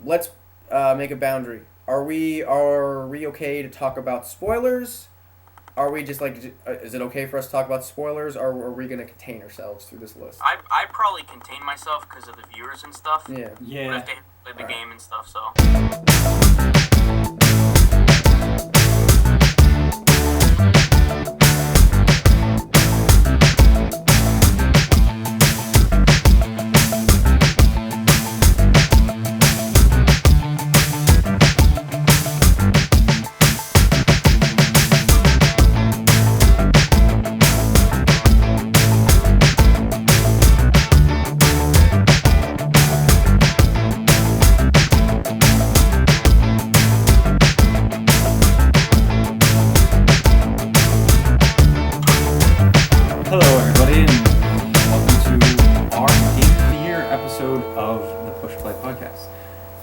let's make a boundary. Are we okay to talk about spoilers? Are we just like, is it okay for us to talk about spoilers, or are we going to contain ourselves through this list? I probably contain myself because of the viewers and stuff. Yeah. But Yeah. if they played the game and stuff, so. Hello, everybody, and welcome to our Game of the Year episode of the Push Play Podcast.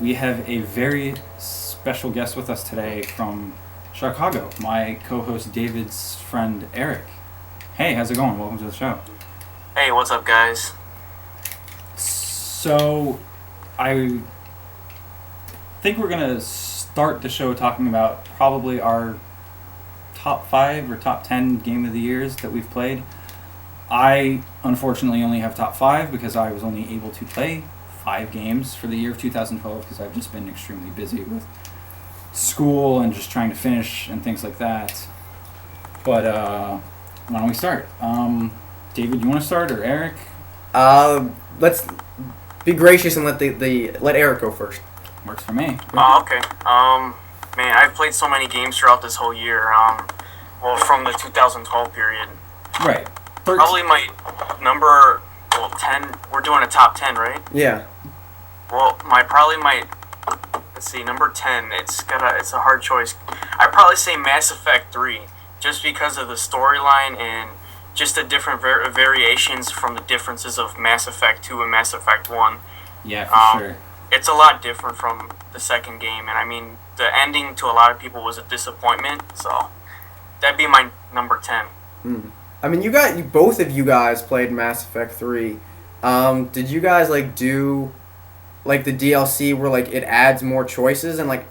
We have a very special guest with us today from Chicago, my co-host David's friend Erik. Hey, how's it going? Welcome to the show. Hey, what's up, guys? So, I think we're going to start the show talking about probably our top 5 or top 10 Game of the Years that we've played. I unfortunately only have top 5 because I was only able to play 5 games for the year of 2012 because I've just been extremely busy with school and just trying to finish and things like that. But why don't we start? David, you want to start, or Erik? Let's be gracious and let Erik go first. Works for me. Oh, okay. Man, I've played so many games throughout this whole year. Well, from the 2012 period. Right. 13. Probably my number, 10. We're doing a top 10, right? Yeah. Well, let's see, number 10. It's a hard choice. I'd probably say Mass Effect 3, just because of the storyline and just the different variations from the differences of Mass Effect 2 and Mass Effect 1. Yeah, for sure. It's a lot different from the second game, and I mean, the ending to a lot of people was a disappointment, so that'd be my number 10. I mean, both of you guys played Mass Effect 3. Did you guys do the DLC where it adds more choices, and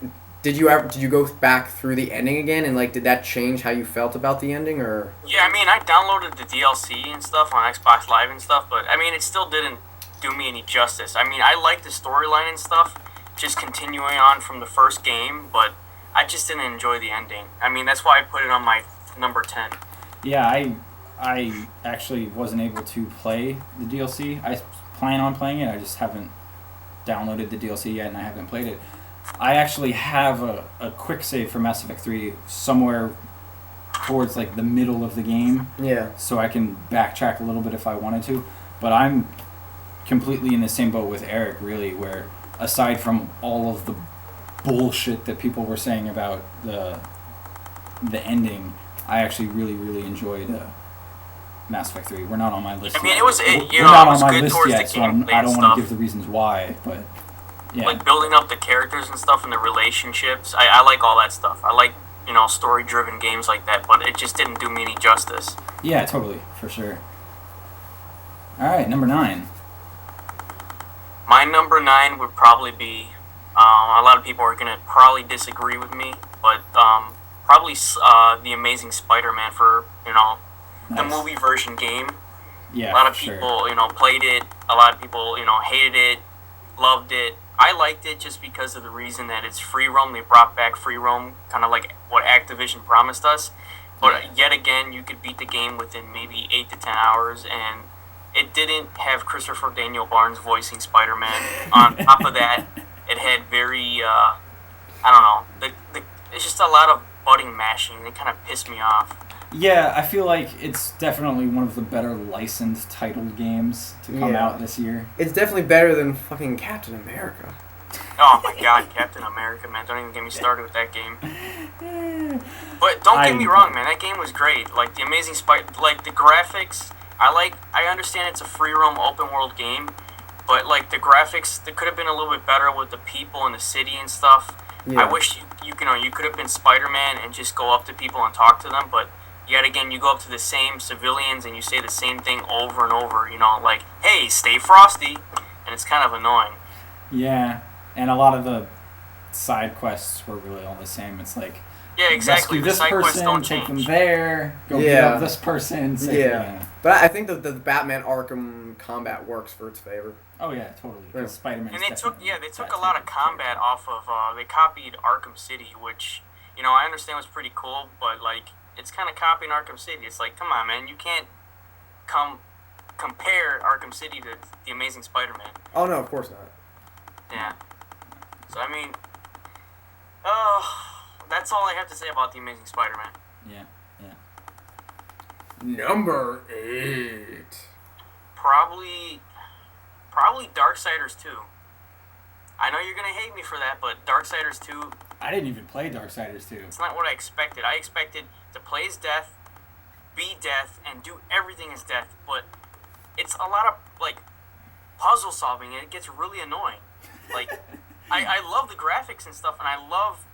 did you go back through the ending again, and did that change how you felt about the ending, or? Yeah, I mean, I downloaded the DLC and stuff on Xbox Live and stuff, but I mean, it still didn't do me any justice. I mean, I like the storyline and stuff, just continuing on from the first game, but I just didn't enjoy the ending. I mean, that's why I put it on my number 10. Yeah, I actually wasn't able to play the DLC. I plan on playing it. I just haven't downloaded the DLC yet, and I haven't played it. I actually have a quick save for Mass Effect 3 somewhere towards the middle of the game. Yeah. So I can backtrack a little bit if I wanted to. But I'm completely in the same boat with Erik, really, where aside from all of the bullshit that people were saying about the ending, I actually really, really enjoyed Mass Effect 3. We're not on my list I mean, yet. it was We're not on my good list towards yet, the so gameplay I don't and want stuff. to give the reasons why, but yeah. Building up the characters and stuff and the relationships. I like all that stuff. I like, story-driven games like that, but it just didn't do me any justice. Yeah, totally, for sure. Alright, number 9. My number 9 would probably be, a lot of people are going to probably disagree with me, but probably The Amazing Spider-Man for, the Nice. movie version game. Yeah, A lot of for sure. people, played it. A lot of people, hated it, loved it. I liked it just because of the reason that it's free roam. They brought back free roam, kind of like what Activision promised us. But yet again, you could beat the game within maybe 8 to 10 hours, and it didn't have Christopher Daniel Barnes voicing Spider-Man. On top of that, it had very, I don't know, it's just a lot of button mashing. It kind of pissed me off. Yeah, I feel like it's definitely one of the better licensed titled games to come out this year. It's definitely better than fucking Captain America. Oh my god, Captain America, man. Don't even get me started with that game. But don't get me wrong, man. That game was great. The Amazing the graphics, I understand it's a free roam open world game, but the graphics, they could have been a little bit better with the people in the city and stuff. Yeah. I wish you could have been Spider-Man and just go up to people and talk to them, but yet again, you go up to the same civilians and you say the same thing over and over, hey, stay frosty, and it's kind of annoying. Yeah. And a lot of the side quests were really all the same. It's like Yeah, exactly. rescue The this side quests person, don't take them change. there, go beat Yeah. up this person. Say, Yeah. But I think the Batman Arkham combat works for its favor. Oh yeah, totally. Yeah. Spider-Man. And they took a lot of combat off of. They copied Arkham City, which I understand was pretty cool, but like it's kind of copying Arkham City. It's like, come on, man, you can't compare Arkham City to the Amazing Spider-Man. Oh no, of course not. Yeah. So I mean, that's all I have to say about the Amazing Spider-Man. Yeah. Number 8. Probably Darksiders 2. I know you're gonna hate me for that, but Darksiders 2. I didn't even play Darksiders 2. It's not what I expected. I expected to play as Death, be Death, and do everything as Death, but it's a lot of like puzzle solving, and it gets really annoying. Like, I love the graphics and stuff, and I love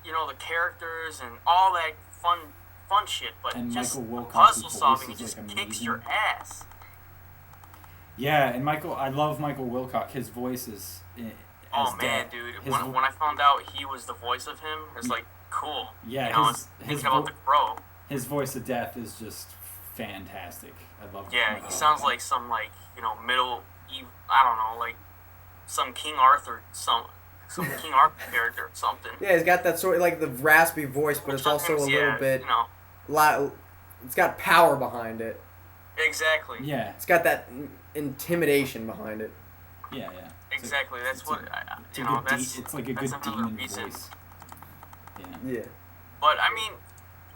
the characters and all that fun shit, but And just Michael Wilcox's puzzle voice solving, it is, just like, kicks amazing. your ass. Yeah, and I love Michael Wilcox. His voice is. Oh man, dude! When I found out he was the voice of him, it's like cool. Yeah, it's thinking about the Crow. His voice of Death is just fantastic. I love. Yeah, Michael he sounds Wilcox. like some middle. I don't know, like some King Arthur, some King Arthur character or something. Yeah, he's got that sort of like the raspy voice, but it's also a little bit. It's got power behind it. Exactly. Yeah. It's got that intimidation behind it. Yeah. Exactly. That's it's what it's like a good demon voice. Yeah. But I mean,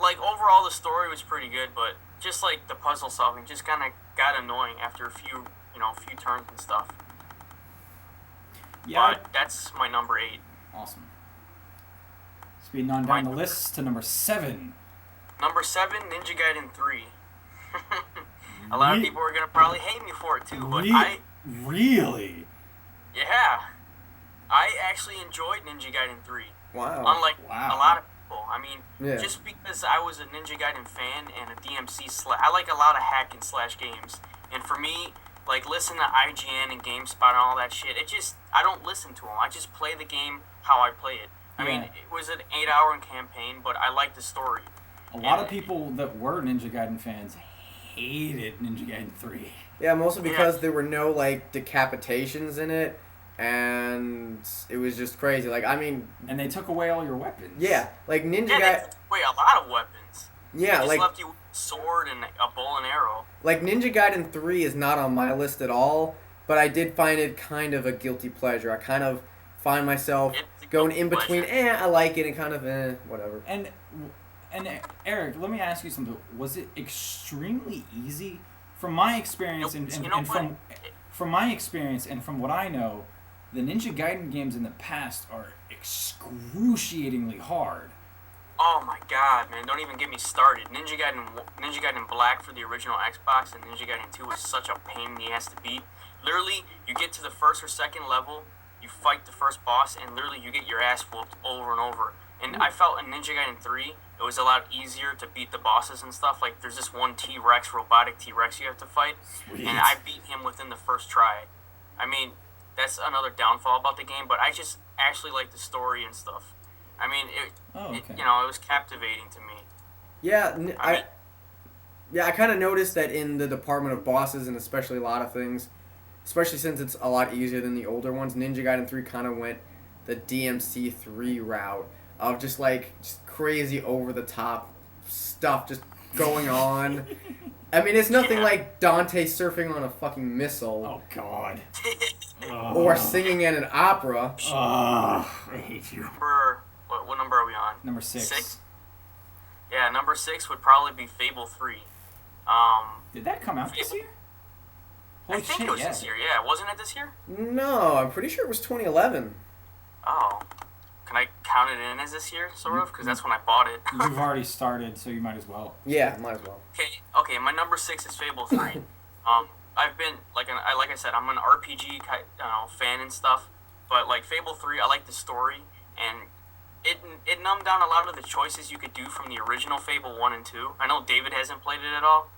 like overall the story was pretty good, but just like the puzzle solving just kind of got annoying after a few turns and stuff. Yeah. But that's my number 8. Awesome. Speeding on down the list to number 7. Number 7, Ninja Gaiden 3. A lot of people are gonna probably hate me for it too, but Really? Yeah, I actually enjoyed Ninja Gaiden 3. Wow. Unlike a lot of people. I mean, Yeah. just because I was a Ninja Gaiden fan and a DMC I like a lot of hack and slash games. And for me, like listen to IGN and GameSpot and all that shit, I don't listen to them. I just play the game how I play it. I mean, it was an 8-hour campaign, but I like the story. A lot of people that were Ninja Gaiden fans hated Ninja Gaiden 3. Yeah, mostly because there were no like decapitations in it, and it was just crazy. Like I mean, and they took away all your weapons. Yeah, like Ninja Gaiden. Gaiden. Wait, a lot of weapons. Yeah, they just like left you with a sword and a bow and arrow. Like Ninja Gaiden 3 is not on my list at all, but I did find it kind of a guilty pleasure. I kind of find myself going in between. I like it, and kind of whatever. And Eric, let me ask you something. Was it extremely easy? From my experience from my experience and from what I know, the Ninja Gaiden games in the past are excruciatingly hard. Oh my god, man! Don't even get me started. Ninja Gaiden Black for the original Xbox and Ninja Gaiden 2 was such a pain in the ass to beat. Literally, you get to the first or second level, you fight the first boss, and literally you get your ass whooped over and over. And I felt in Ninja Gaiden 3, it was a lot easier to beat the bosses and stuff. Like, there's this one T-Rex, robotic T-Rex you have to fight. Sweet. And I beat him within the first try. I mean, that's another downfall about the game, but I just actually like the story and stuff. I mean, it was captivating to me. Yeah, I kind of noticed that in the department of bosses, and especially a lot of things, especially since it's a lot easier than the older ones, Ninja Gaiden 3 kind of went the DMC 3 route of just crazy over-the-top stuff just going on. I mean, it's nothing like Dante surfing on a fucking missile. Oh, God. Or singing in an opera. I hate you. What number are we on? Number 6. 6? Yeah, number 6 would probably be Fable 3. Did that come out this year? I think it was this year, yeah. Wasn't it this year? No, I'm pretty sure it was 2011. Oh. Can I count it in as this year, sort of? Because that's when I bought it. You've already started, so you might as well. Yeah, might as well. Okay, my number 6 is Fable 3. I've been, like I said, I'm an RPG fan and stuff. But, like, Fable 3, I like the story. And it numbed down a lot of the choices you could do from the original Fable 1 and 2. I know David hasn't played it at all.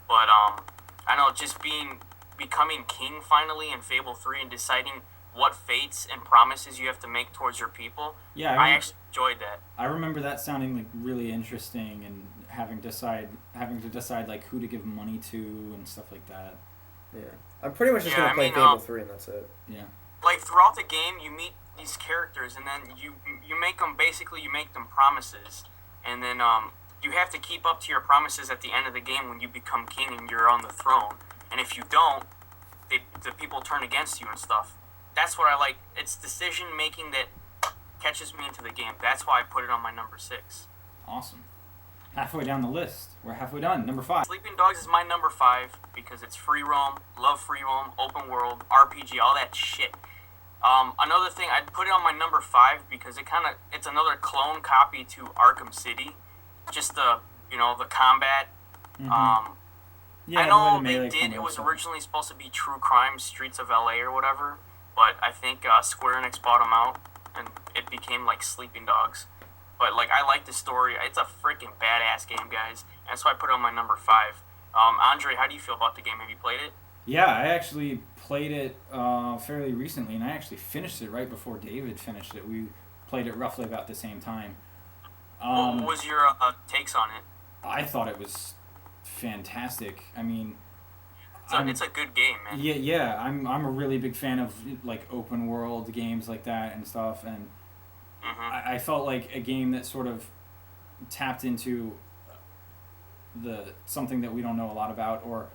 But, I know just becoming king finally in Fable 3 and deciding what fates and promises you have to make towards your people. Yeah, I actually enjoyed that. I remember that sounding like really interesting, and having to decide like who to give money to and stuff like that. Yeah. I'm pretty much just Yeah, gonna I play mean, Fable 3 and that's it. Yeah. Like throughout the game, you meet these characters, and then you make them basically you make them promises, and then you have to keep up to your promises at the end of the game when you become king and you're on the throne. And if you don't, the people turn against you and stuff. That's what I like. It's decision making that catches me into the game. That's why I put it on my number 6. Awesome. Halfway down the list. We're halfway done. Number 5. Sleeping Dogs is my number 5 because it's free roam, love free roam, open world, RPG, all that shit. Another thing, I'd put it on my number 5 because it's another clone copy to Arkham City. Just the combat. Mm-hmm. Yeah, I know the melee they did. combat It was stuff. originally supposed to be True Crime Streets of LA or whatever, but I think Square Enix bought them out, and it became like Sleeping Dogs. But like, I like the story. It's a freaking badass game, guys. And that's why I put it on my number 5. Andre, how do you feel about the game? Have you played it? Yeah, I actually played it fairly recently, and I actually finished it right before David finished it. We played it roughly about the same time. What was your takes on it? I thought it was fantastic. I mean, It's a good game, man. yeah. I'm a really big fan of like open world games like that and stuff, and I felt like a game that sort of tapped into something that we don't know a lot about, or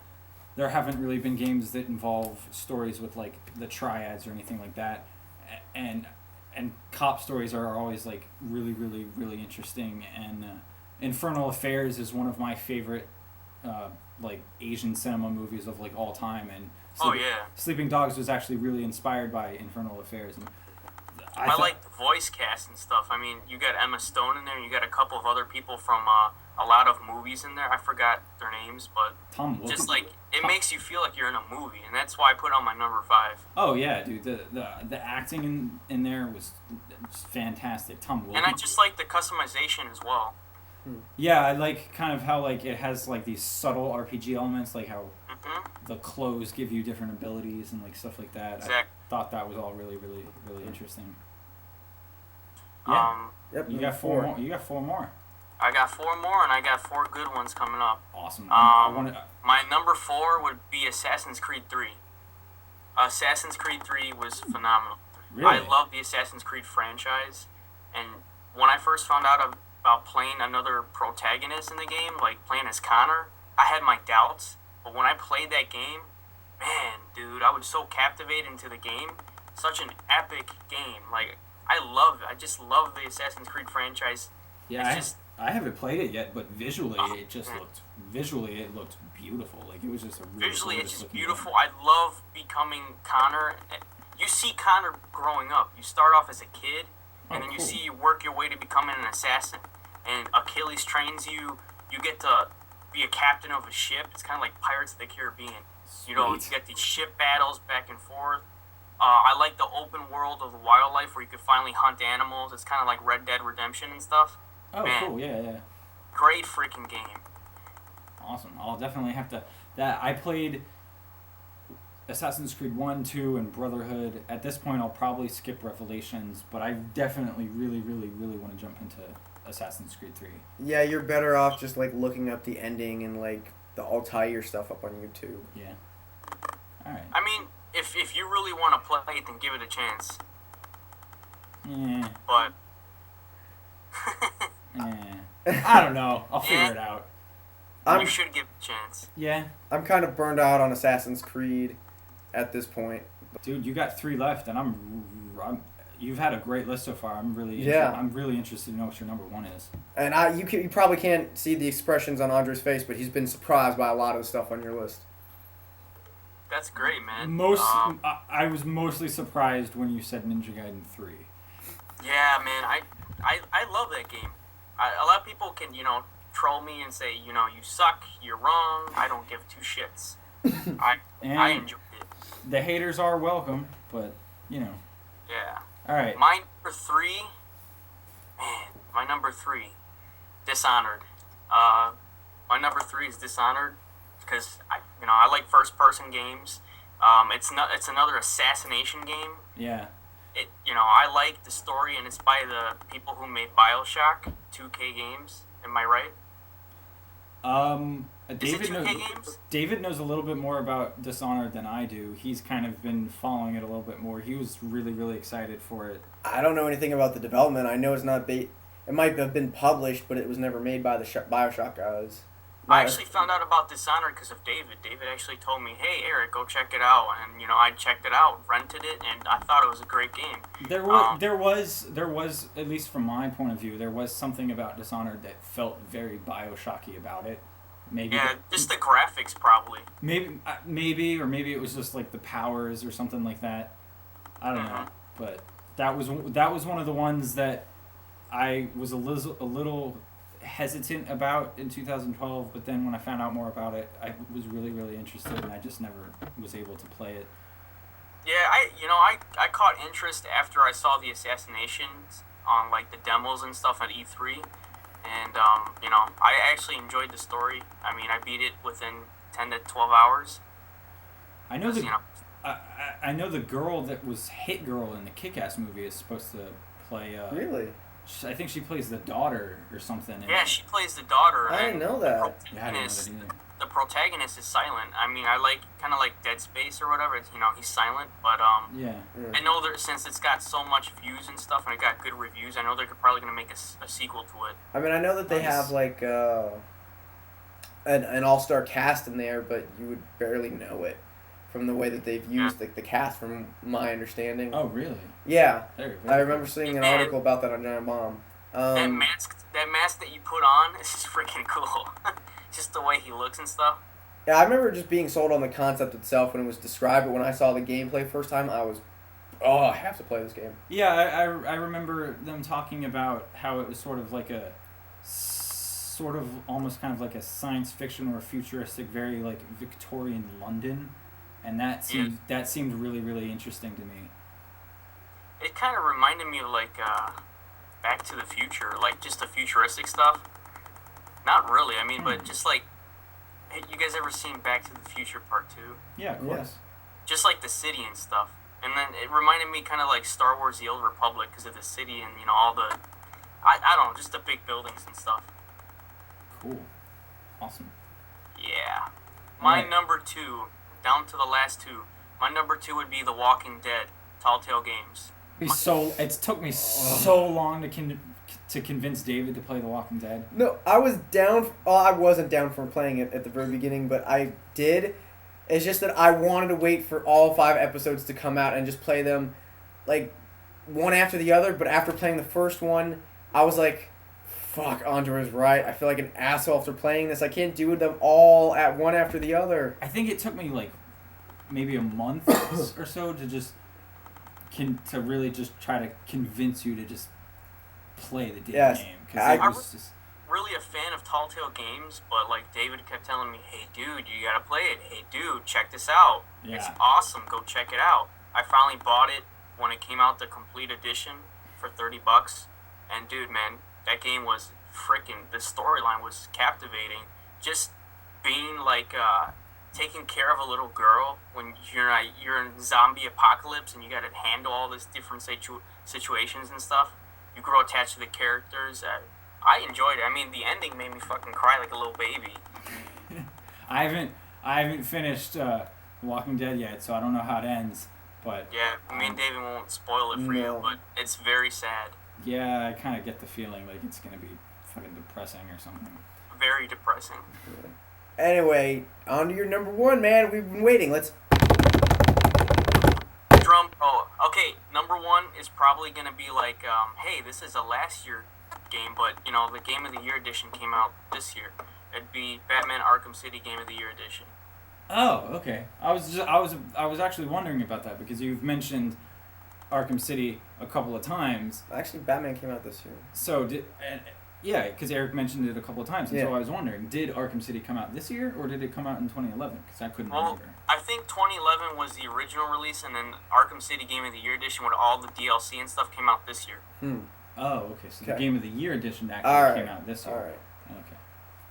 there haven't really been games that involve stories with like the triads or anything like that, and cop stories are always like really really really interesting, and Infernal Affairs is one of my favorite like Asian cinema movies of like all time, and Sleeping Dogs was actually really inspired by Infernal Affairs, and I like the voice cast and stuff. I mean, you got Emma Stone in there, and you got a couple of other people from a lot of movies in there. I forgot their names, but just like it makes you feel like you're in a movie, and that's why I put it on my number 5. Oh yeah, dude, the acting in there was fantastic. Tom Wilkinson. And I just like the customization as well. Yeah, I like kind of how like it has like these subtle RPG elements, like how the clothes give you different abilities and like stuff like that. Exactly. I thought that was all really really really interesting. Yeah. Yep. You got 4 more. You got 4 more. I got 4 more, and I got 4 good ones coming up. Awesome. My number 4 would be Assassin's Creed 3. Assassin's Creed 3 was phenomenal. Really? I love the Assassin's Creed franchise, and when I first found out about playing another protagonist in the game, like playing as Connor, I had my doubts. But when I played that game, man, dude, I was so captivated into the game. Such an epic game. Like, I love it. I just love the Assassin's Creed franchise. Yeah, I haven't played it yet, but visually it looked beautiful. Like it was just a really visually it's just looking beautiful. game. I love becoming Connor. You see Connor growing up. You start off as a kid, and then you see you work your way to becoming an assassin. And Achilles trains you. You get to be a captain of a ship. It's kind of like Pirates of the Caribbean. Sweet. You know, you get these ship battles back and forth. I like the open world of the wildlife where you can finally hunt animals. It's kind of like Red Dead Redemption and stuff. Oh, Man, cool! Yeah. great freaking game. Awesome. I'll definitely have to. I played Assassin's Creed 1, 2, and Brotherhood. At this point, I'll probably skip Revelations, but I definitely really, really, really want to jump into Assassin's Creed 3. Yeah, you're better off just like looking up the ending and like Altair stuff up on YouTube. Yeah. All right. I mean, if you really want to play it, then give it a chance. Yeah. But I don't know. I'll figure it out. you should give it a chance. Yeah. I'm kind of burned out on Assassin's Creed at this point. Dude, you got 3 left, and you've had a great list so far. I'm really interested to know what your number 1 is. And you probably can't see the expressions on Andre's face, but he's been surprised by a lot of the stuff on your list. That's great, man. I was mostly surprised when you said Ninja Gaiden 3. Yeah, man. I love that game. A lot of people can, troll me and say, you suck, you're wrong, I don't give 2 shits. I enjoyed it. The haters are welcome, but, Yeah. All right. My number 3, Dishonored. My number 3 is Dishonored because I like first-person games, It's another assassination game. Yeah. I like the story, and it's by the people who made BioShock 2K games. Am I right? Is it David 2K knows. games? David knows a little bit more about Dishonored than I do. He's kind of been following it a little bit more. He was really, really excited for it. I don't know anything about the development. I know it's not it might have been published, but it was never made by the BioShock guys. I actually found out about Dishonored because of David. David actually told me, "Hey, Eric, go check it out." And I checked it out, rented it, and I thought it was a great game. There was at least from my point of view, there was something about Dishonored that felt very BioShocky about it. Maybe. Yeah, just the graphics probably. Maybe, or maybe it was just like the powers or something like that. I don't know, but that was one of the ones that I was a little hesitant about in 2012, but then when I found out more about it, I was really, really interested, and I just never was able to play it. Yeah, I caught interest after I saw the assassinations on like the demos and stuff at E3, and I actually enjoyed the story. I mean, I beat it within 10 to 12 hours. I know I know the girl that was Hit Girl in the Kick-Ass movie is supposed to play. Really? I think she plays the daughter or something. Yeah, she plays the daughter. I didn't know that. Yeah, I didn't know that either. The protagonist is silent. I mean, I kind of like Dead Space or whatever. He's silent, but Yeah. I know that since it's got so much views and stuff, and it got good reviews, I know they're probably gonna make a sequel to it. I mean, I know that they have like an all-star cast in there, but you would barely know it from the way that they've used the cast, from my understanding. Oh, really? Yeah, Very I remember seeing an article about that on Giant Bomb. That mask that you put on is just freaking cool. Just the way he looks and stuff. Yeah, I remember just being sold on the concept itself when it was described, but when I saw the gameplay first time, I was, I have to play this game. Yeah, I remember them talking about how it was sort of like almost kind of like a science fiction or futuristic, very like Victorian London, and that seemed really, really interesting to me. It kind of reminded me of like Back to the Future, like just the futuristic stuff. Not really, I mean, but just like, hey, you guys ever seen Back to the Future Part 2? Yeah, of course. Just like the city and stuff. And then it reminded me kind of like Star Wars The Old Republic because of the city and, all the, I don't know, just the big buildings and stuff. Cool. Awesome. Yeah. My number 2, down to the last 2, my number 2 would be The Walking Dead, Telltale Games. It took me so long to convince David to play The Walking Dead. No, I was down. Well, I wasn't down for playing it at the very beginning, but I did. It's just that I wanted to wait for all 5 episodes to come out and just play them, like, one after the other. But after playing the first one, I was like, fuck, Andre was right. I feel like an asshole after playing this. I can't do them all at one after the other. I think it took me, like, maybe a month or so to really just try to convince you to just play the damn game. Because it was just... really a fan of Telltale Games, but like David kept telling me, "Hey dude, you gotta play it. Hey dude, check this out. Yeah. It's awesome. Go check it out." I finally bought it when it came out, the complete edition, for $30. And dude, man, that game was freaking. The storyline was captivating. Just being like taking care of a little girl when you're in zombie apocalypse and you gotta handle all this different situations and stuff. You grow attached to the characters. I enjoyed it. I mean, the ending made me fucking cry like a little baby. I haven't finished Walking Dead yet, so I don't know how it ends. But yeah, me and David won't spoil it for you, but it's very sad. Yeah, I kind of get the feeling like it's gonna be fucking depressing or something. Very depressing. Yeah. Anyway, on to your number 1, man. We've been waiting. Let's. Drum. Oh, okay. Number 1 is probably gonna be like, hey, this is a last year game, but the Game of the Year edition came out this year. It'd be Batman Arkham City Game of the Year edition. Oh, okay. I was actually wondering about that because you've mentioned Arkham City a couple of times. Actually, Batman came out this year. So yeah, because Eric mentioned it a couple of times, and so I was wondering, did Arkham City come out this year or did it come out in 2011? Because I couldn't remember. I think 2011 was the original release, and then Arkham City Game of the Year edition with all the DLC and stuff came out this year. Oh, okay. So the Game of the Year edition actually came out this year. All right. Okay.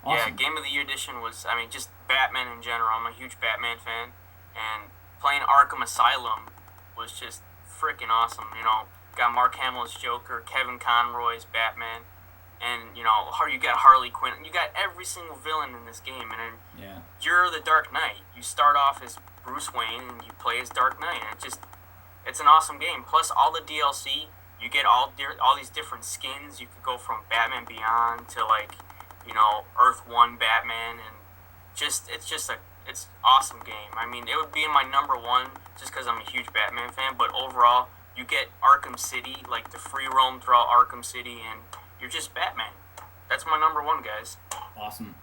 Awesome. Yeah, Game of the Year edition was, just Batman in general. I'm a huge Batman fan. And playing Arkham Asylum was just freaking awesome. You know, got Mark Hamill's Joker, Kevin Conroy's Batman, and you know, you got Harley Quinn. You got every single villain in this game, and then you're the Dark Knight. You start off as Bruce Wayne, and you play as Dark Knight, and it's an awesome game. Plus, all the DLC, you get all these different skins. You could go from Batman Beyond to like, you know, Earth One Batman, and it's awesome game. I mean, it would be in my number one just because I'm a huge Batman fan. But overall, you get Arkham City, like the free roam throughout Arkham City, and you're just Batman. That's my number one, guys. Awesome.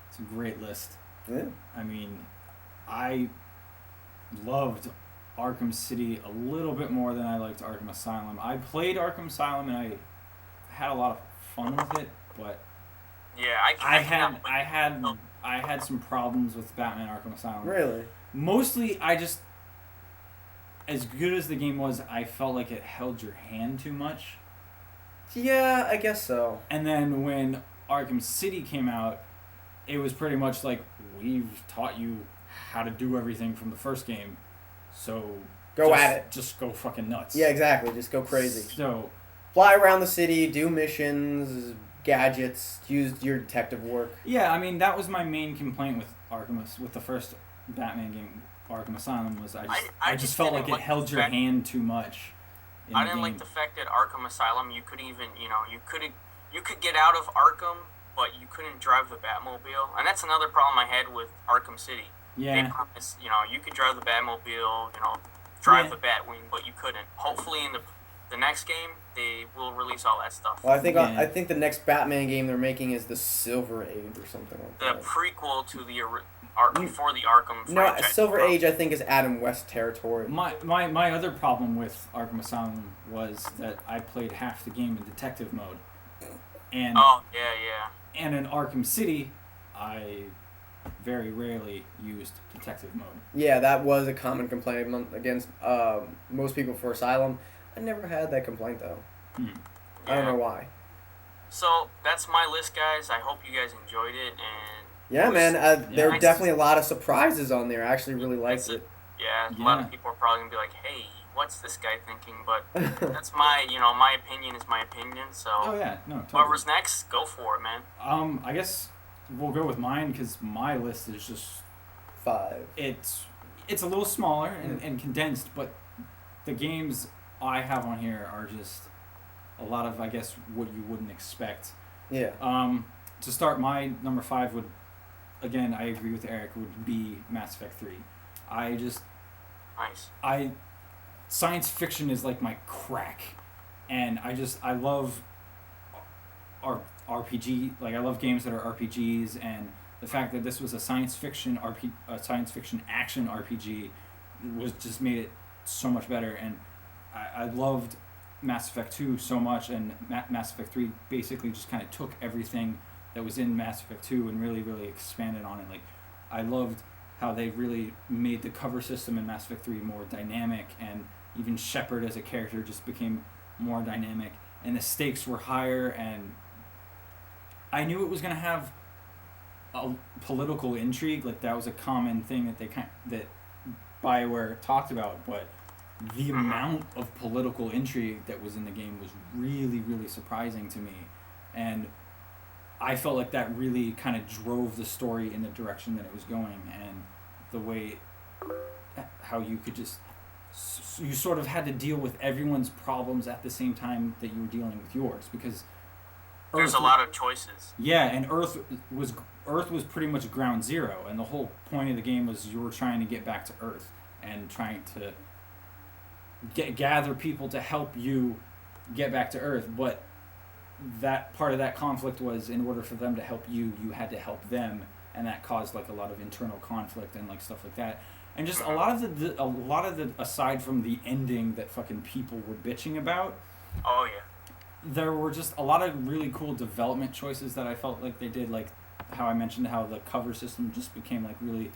It's a great list. Yeah. I mean, I loved Arkham City a little bit more than I liked Arkham Asylum. I played Arkham Asylum and I had a lot of fun with it, but yeah, I had some problems with Batman Arkham Asylum. Really? Mostly, as good as the game was, I felt like it held your hand too much. Yeah, I guess so. And then when Arkham City came out, it was pretty much like, we've taught you how to do everything from the first game, so at it. Just go fucking nuts. Yeah, exactly. Just go crazy. So fly around the city, do missions, gadgets, use your detective work. Yeah, I mean, that was my main complaint with with the first Batman game, Arkham Asylum, was I just felt like it held your hand too much. I didn't like the fact that Arkham Asylum, you could even, you know, you could get out of Arkham, but you couldn't drive the Batmobile, and that's another problem I had with Arkham City. Yeah. They promised, you know, you could drive the Batmobile, you know, drive the Batwing, but you couldn't. Hopefully in the next game, they will release all that stuff. Well, I think the next Batman game they're making is the Silver Age or something like that. The prequel to the for the Arkham franchise. No, Silver Age I think is Adam West territory. My other problem with Arkham Asylum was that I played half the game in detective mode. And And in Arkham City, I very rarely used detective mode. Yeah, that was a common complaint against most people for Asylum. I never had that complaint though. I don't know why. So that's my list, guys. I hope you guys enjoyed it. And yeah, man, there were definitely a lot of surprises on there. I actually really liked it. Yeah, a lot of people are probably gonna be like, "Hey, what's this guy thinking?" But that's my opinion is my opinion. So totally. Whoever's next, go for it, man. I guess we'll go with mine because my list is just 5. It's a little smaller and condensed, but the games I have on here are just a lot of, I guess, what you wouldn't expect. Yeah. To start, my number 5 would, again, I agree with Eric, would be Mass Effect 3. Nice. Science fiction is like my crack, and I love RPG. Like, I love games that are RPGs, and the fact that this was a science fiction action RPG was just made it so much better. And I loved Mass Effect 2 so much, and Mass Effect 3 basically just kind of took everything that was in Mass Effect 2 and really, really expanded on it. Like, I loved how they really made the cover system in Mass Effect 3 more dynamic, and even Shepard as a character just became more dynamic, and the stakes were higher, and I knew it was going to have a political intrigue. Like, that was a common thing that BioWare talked about, but the amount of political intrigue that was in the game was really, really surprising to me, and I felt like that really kind of drove the story in the direction that it was going, and the way how you could just, you sort of had to deal with everyone's problems at the same time that you were dealing with yours, because there's a lot of choices. Yeah, and Earth was pretty much ground zero, and the whole point of the game was you were trying to get back to Earth and trying to gather people to help you get back to Earth, but that part of that conflict was, in order for them to help you, you had to help them, and that caused like a lot of internal conflict and like stuff like that, and just a lot of the aside from the ending that fucking people were bitching about. Oh yeah. There were just a lot of really cool development choices that I felt like they did, like how I mentioned how the cover system just became like really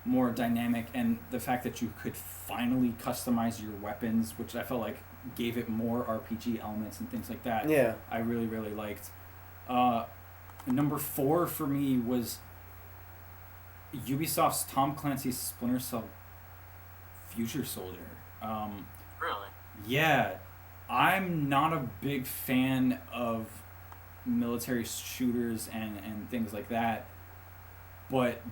more dynamic, and the fact that you could finally customize your weapons, which I felt like gave it more RPG elements and things like that. Yeah. I really, really liked. Number 4 for me was Ubisoft's Tom Clancy's Splinter Cell Future Soldier. Really? Yeah, I'm not a big fan of military shooters and things like that, but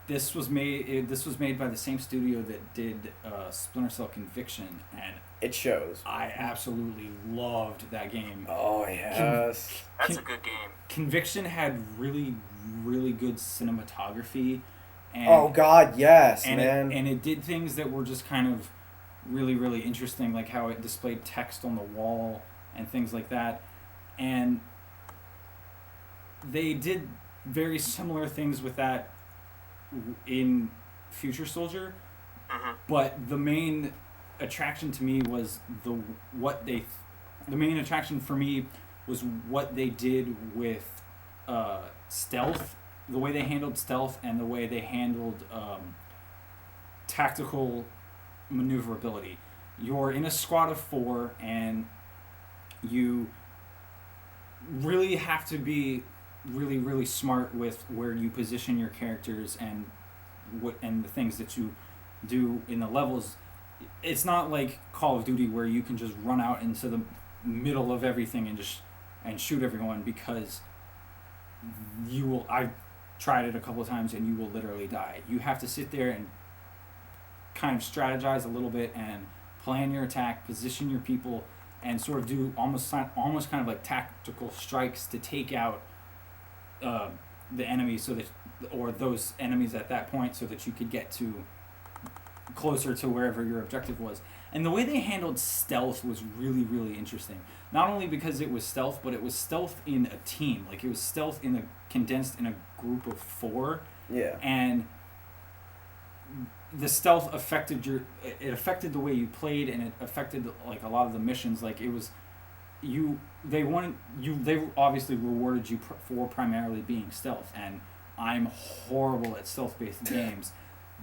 this was made by the same studio that did Splinter Cell Conviction, and It shows. I absolutely loved that game. Oh yes. That's a good game. Conviction had really, really good cinematography, and Oh God, yes, and man. and it did things that were just kind of really, really interesting, like how it displayed text on the wall and things like that. And they did very similar things with that in Future Soldier, Hmm. but the main attraction to me was the main attraction for me was what they did with stealth, the way they handled stealth, and the way they handled tactical maneuverability. You're in a squad of 4, and you really have to be really, really smart with where you position your characters and the things that you do in the levels. It's not like Call of Duty where you can just run out into the middle of everything and shoot everyone, because you will. I've tried it a couple of times and you will literally die. You have to sit there and kind of strategize a little bit and plan your attack, position your people, and sort of do almost kind of like tactical strikes to take out the enemy, or those enemies at that point, so that you could get to closer to wherever your objective was. And the way they handled stealth was really, really interesting. Not only because it was stealth, but it was stealth in a team. Like, it was stealth condensed in a group of 4. Yeah. And the stealth affected the way you played, and it affected like a lot of the missions. Like, it was they obviously rewarded you for primarily being stealth, and I'm horrible at stealth based games.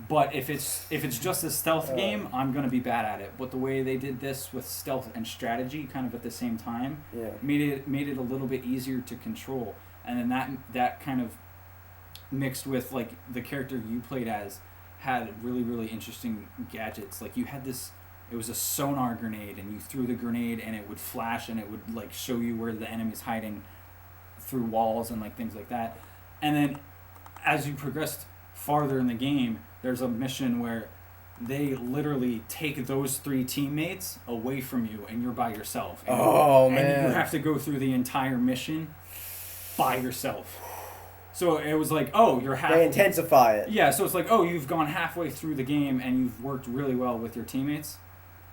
But if it's just a stealth game, I'm gonna be bad at it. But the way they did this with stealth and strategy kind of at the same time, Yeah. made it a little bit easier to control. And then that kind of mixed with, like, the character you played as had really, really interesting gadgets. Like, you had this, it was a sonar grenade, and you threw the grenade and it would flash and it would, like, show you where the enemy's hiding through walls and, like, things like that. And then as you progressed farther in the game, there's a mission where they literally take those 3 teammates away from you and you're by yourself. And, Man. And you have to go through the entire mission by yourself. So it was like, oh, you're halfway. They intensify it. Yeah, so it's like, oh, you've gone halfway through the game and you've worked really well with your teammates.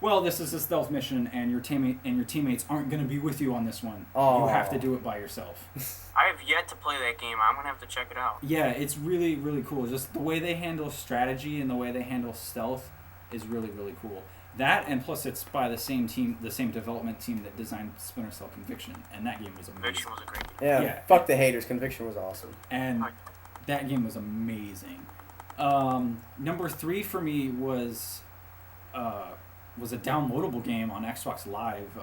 Well, this is a stealth mission, and your teammates aren't going to be with you on this one. Oh. You have to do it by yourself. I have yet to play that game. I'm gonna have to check it out. Yeah, it's really, really cool. Just the way they handle strategy and the way they handle stealth is really, really cool. That, and plus it's by the same development team that designed Splinter Cell Conviction, and that game was amazing. Conviction was a great game. Yeah. Fuck the haters. Conviction was awesome. And that game was amazing. Number 3 for me was a downloadable game on Xbox Live,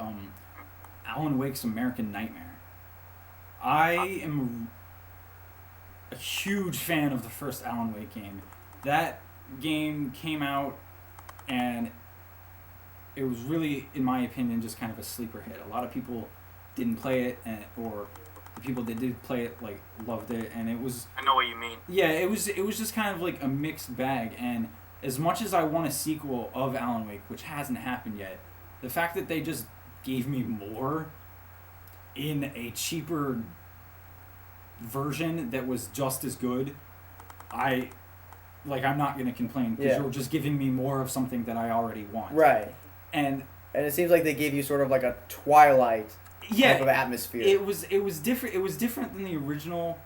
Alan Wake's American Nightmare. I am a huge fan of the first Alan Wake game. That game came out, and it was really, in my opinion, just kind of a sleeper hit. A lot of people didn't play it, or the people that did play it, like, loved it, and it was... I know what you mean. Yeah, it was just kind of like a mixed bag, and as much as I want a sequel of Alan Wake, which hasn't happened yet, the fact that they just gave me more in a cheaper version that was just as good, I'm not going to complain, because you're just giving me more of something that I already want. Right. And it seems like they gave you sort of like a Twilight type of atmosphere. It was different. It was different than the original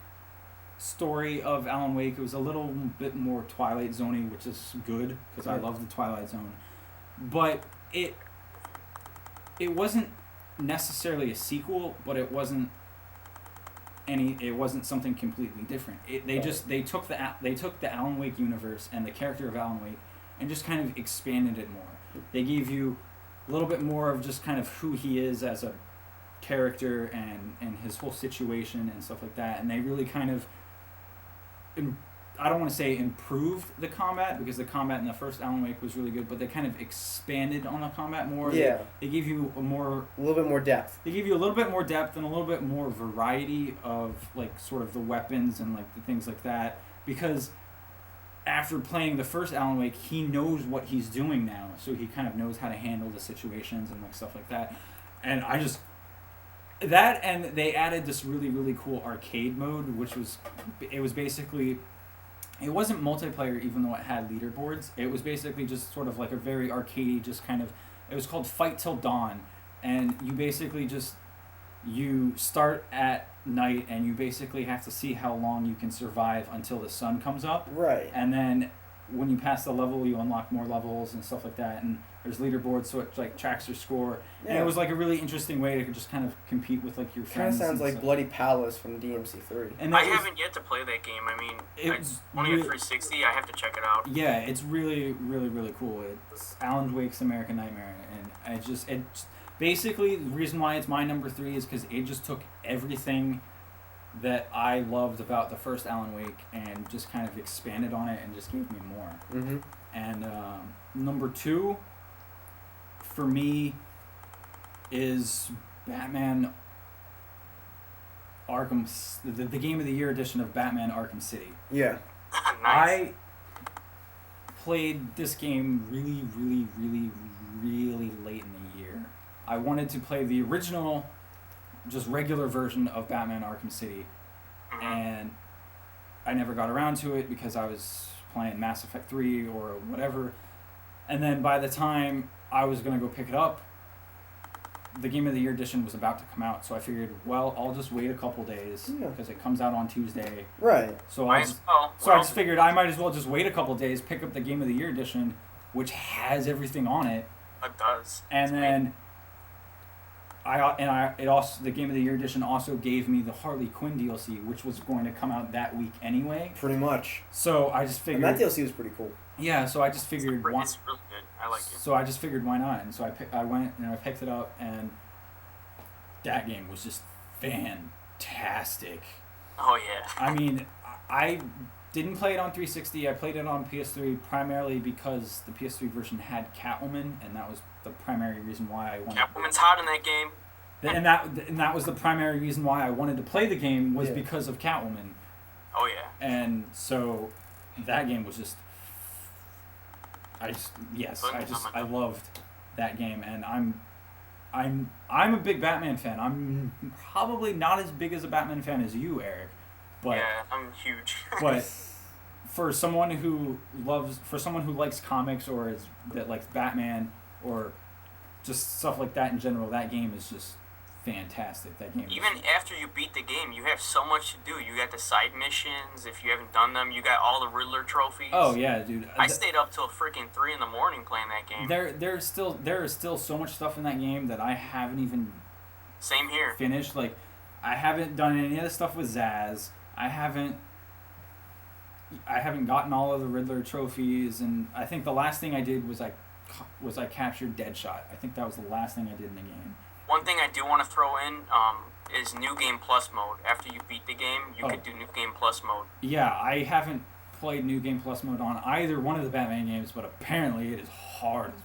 story of Alan Wake. It was a little bit more Twilight Zone-y, which is good, because I love the Twilight Zone. But it wasn't necessarily a sequel, but it wasn't something completely different. They took the Alan Wake universe and the character of Alan Wake and just kind of expanded it more. They gave you a little bit more of just kind of who he is as a character and his whole situation and stuff like that, and they really kind of, I don't want to say improved the combat, because the combat in the first Alan Wake was really good, but they kind of expanded on the combat more. Yeah. They gave you A little bit more depth. They give you a little bit more depth and a little bit more variety of like sort of the weapons and like the things like that, because after playing the first Alan Wake, he knows what he's doing now, so he kind of knows how to handle the situations and like stuff like that. And I just that, and they added this really, really cool arcade mode, which was basically, it wasn't multiplayer even though it had leaderboards. It was basically just sort of like a very arcadey, just kind of, it was called Fight Till Dawn, and you basically just, you start at night and you basically have to see how long you can survive until the sun comes up. Right. And then when you pass the level, you unlock more levels and stuff like that, and there's leaderboards, so it like tracks your score. Yeah. And it was like a really interesting way to just kind of compete with like your Kind of friends. sounds and like stuff. Bloody Palace from DMC3. And I that was- haven't yet to play that game. I mean, It's it's only really- a 360. I have to check it out. Yeah, it's really, really, really cool. It's Alan Wake's American Nightmare, and it's basically the reason why it's my number 3 is because it just took everything that I loved about the first Alan Wake and just kind of expanded on it and just gave me more. Mm-hmm. And number 2 for me is Batman Arkham, the Game of the Year edition of Batman Arkham City. Yeah. Nice. I played this game really, really, really, really late in the year. I wanted to play the original, just regular version of Batman Arkham City, Mhm. and I never got around to it because I was playing Mass Effect 3 or whatever. And then by the time I was going to go pick it up, the Game of the Year edition was about to come out, so I figured, well, I'll just wait a couple days Yeah. because it comes out on Tuesday. Right. So Might I as just, well. so I just figured I might as well just wait a couple days, pick up the Game of the Year edition, which has everything on it, It does. and then it also, the Game of the Year edition also gave me the Harley Quinn DLC, which was going to come out that week anyway. Pretty much. So I just And figured, that DLC was pretty cool. yeah. So I just figured, why, It's really good. I like it. so I just figured why not, and so I went and I picked it up, and that game was just fantastic. Oh yeah. I mean, I didn't play it on 360. I played it on PS3 primarily because the PS3 version had Catwoman, and that was the primary reason why I wanted. Catwoman's hot in that game. And that was the primary reason why I wanted to play the game was Yeah. because of Catwoman, Oh yeah. and so that game was just. I loved that game, and I'm a big Batman fan. I'm probably not as big as a Batman fan as you, Eric, but. Yeah, I'm huge. But for someone who likes comics or that likes Batman or just stuff like that in general, that game is just fantastic. That game. Even after you beat the game, you have so much to do. You got the side missions. If you haven't done them, you got all the Riddler trophies. Oh yeah, dude. I stayed up till freaking 3 in the morning playing that game. There is still so much stuff in that game that I haven't even Same here. finished. Like, I haven't done any of the stuff with Zaz. I haven't gotten all of the Riddler trophies, and I think the last thing I did was I captured Deadshot. I think that was the last thing I did in the game. One thing I do want to throw in is New Game Plus mode. After you beat the game, you Oh. could do New Game Plus mode. Yeah, I haven't played New Game Plus mode on either one of the Batman games, but apparently it is hard as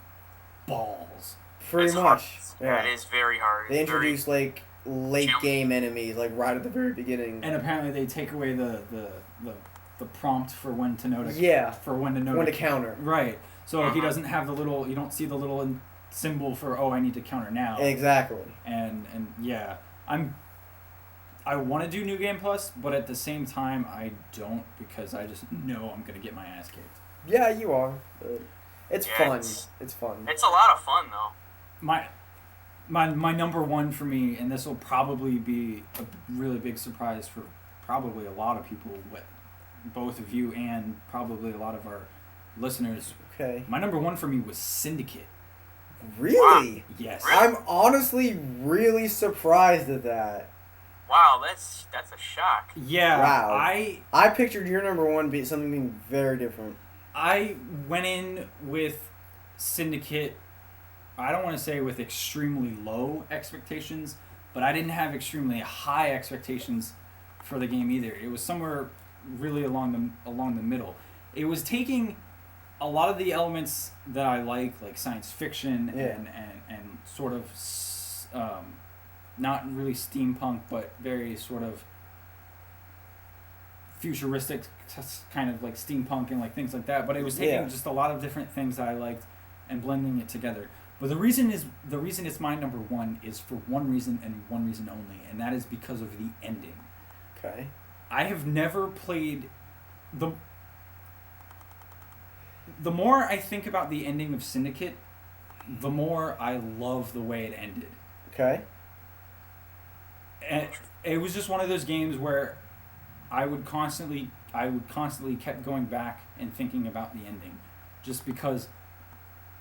balls. Pretty It's much. hard. Yeah. It is very hard. They It's very- introduced like late game enemies, like right at the very beginning. And apparently they take away the prompt for when to know to Yeah. for when to know When to counter. right. So he Uh-huh. doesn't have the little, you don't see the little symbol for, oh, I need to counter now. Exactly. And yeah, I want to do New Game Plus, but at the same time I don't, because I just know I'm gonna get my ass kicked. Yeah, you are. But it's Yeah, fun. it's- It's fun. It's a lot of fun though. My number one for me, and this will probably be a really big surprise for probably a lot of people, both of you and probably a lot of our listeners. Okay. My number one for me was Syndicate. Really? Yes. I'm honestly really surprised at that. Wow, that's a shock. Yeah. Wow. I pictured your number one being something being very different. went in with Syndicate, I don't want to say with extremely low expectations, but I didn't have extremely high expectations for the game either. It was somewhere really along the middle. It was taking a lot of the elements that I like science fiction and sort of not really steampunk, but very sort of futuristic, kind of like steampunk and like things like that. But it was taking just a lot of different things that I liked and blending it together. But the reason it's my number one is for one reason and one reason only, and that is because of the ending. Okay. I have never played the more I think about the ending of Syndicate, the more I love the way it ended. Okay. And it was just one of those games where I would constantly kept going back and thinking about the ending, just because,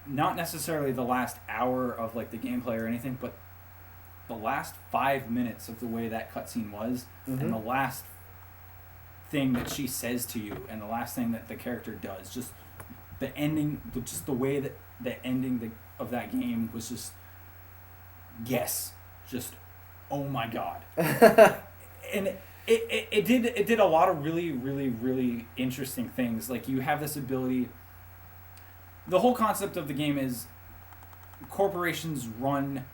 not necessarily the last hour of like the gameplay or anything, but the last 5 minutes of the way that cutscene was, and the last thing that she says to you, and the last thing that the character does, just the ending, just the way that the ending of that game was just, just, oh my god. And it did a lot of really, really, really interesting things. Like, you have this ability. The whole concept of the game is corporations run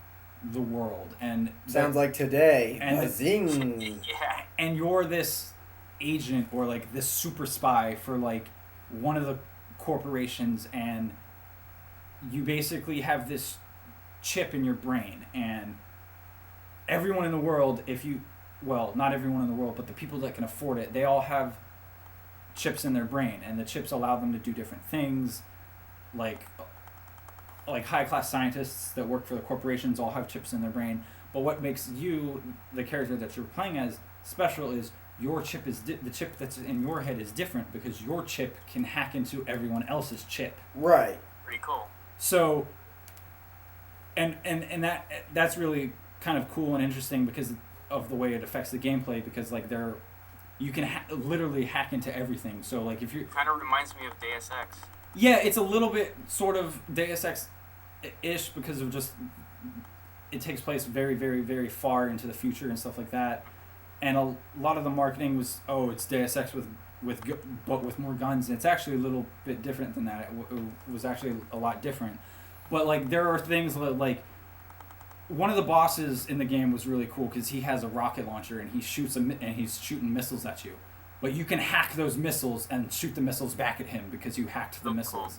the world, and sounds like today. And zing. Yeah. And you're this agent or like this super spy for like one of the corporations, and you basically have this chip in your brain, and everyone in the world, not everyone in the world, but the people that can afford it, they all have chips in their brain, and the chips allow them to do different things. Like high-class scientists that work for the corporations all have chips in their brain. But what makes you, the character that you're playing as, special is your chip is the chip that's in your head is different, because your chip can hack into everyone else's chip. Right. Pretty cool. So, and that's really kind of cool and interesting because of the way it affects the gameplay. Because like you can literally hack into everything. So like if you kind of reminds me of Deus Ex. Yeah, it's a little bit sort of Deus Ex-ish because of just it takes place very, very, very far into the future and stuff like that. And a lot of the marketing was, it's Deus Ex but with more guns. And it's actually a little bit different than that. It was actually a lot different. But like there are things like one of the bosses in the game was really cool because he has a rocket launcher and he's shooting missiles at you. But you can hack those missiles and shoot the missiles back at him because you hacked the missiles.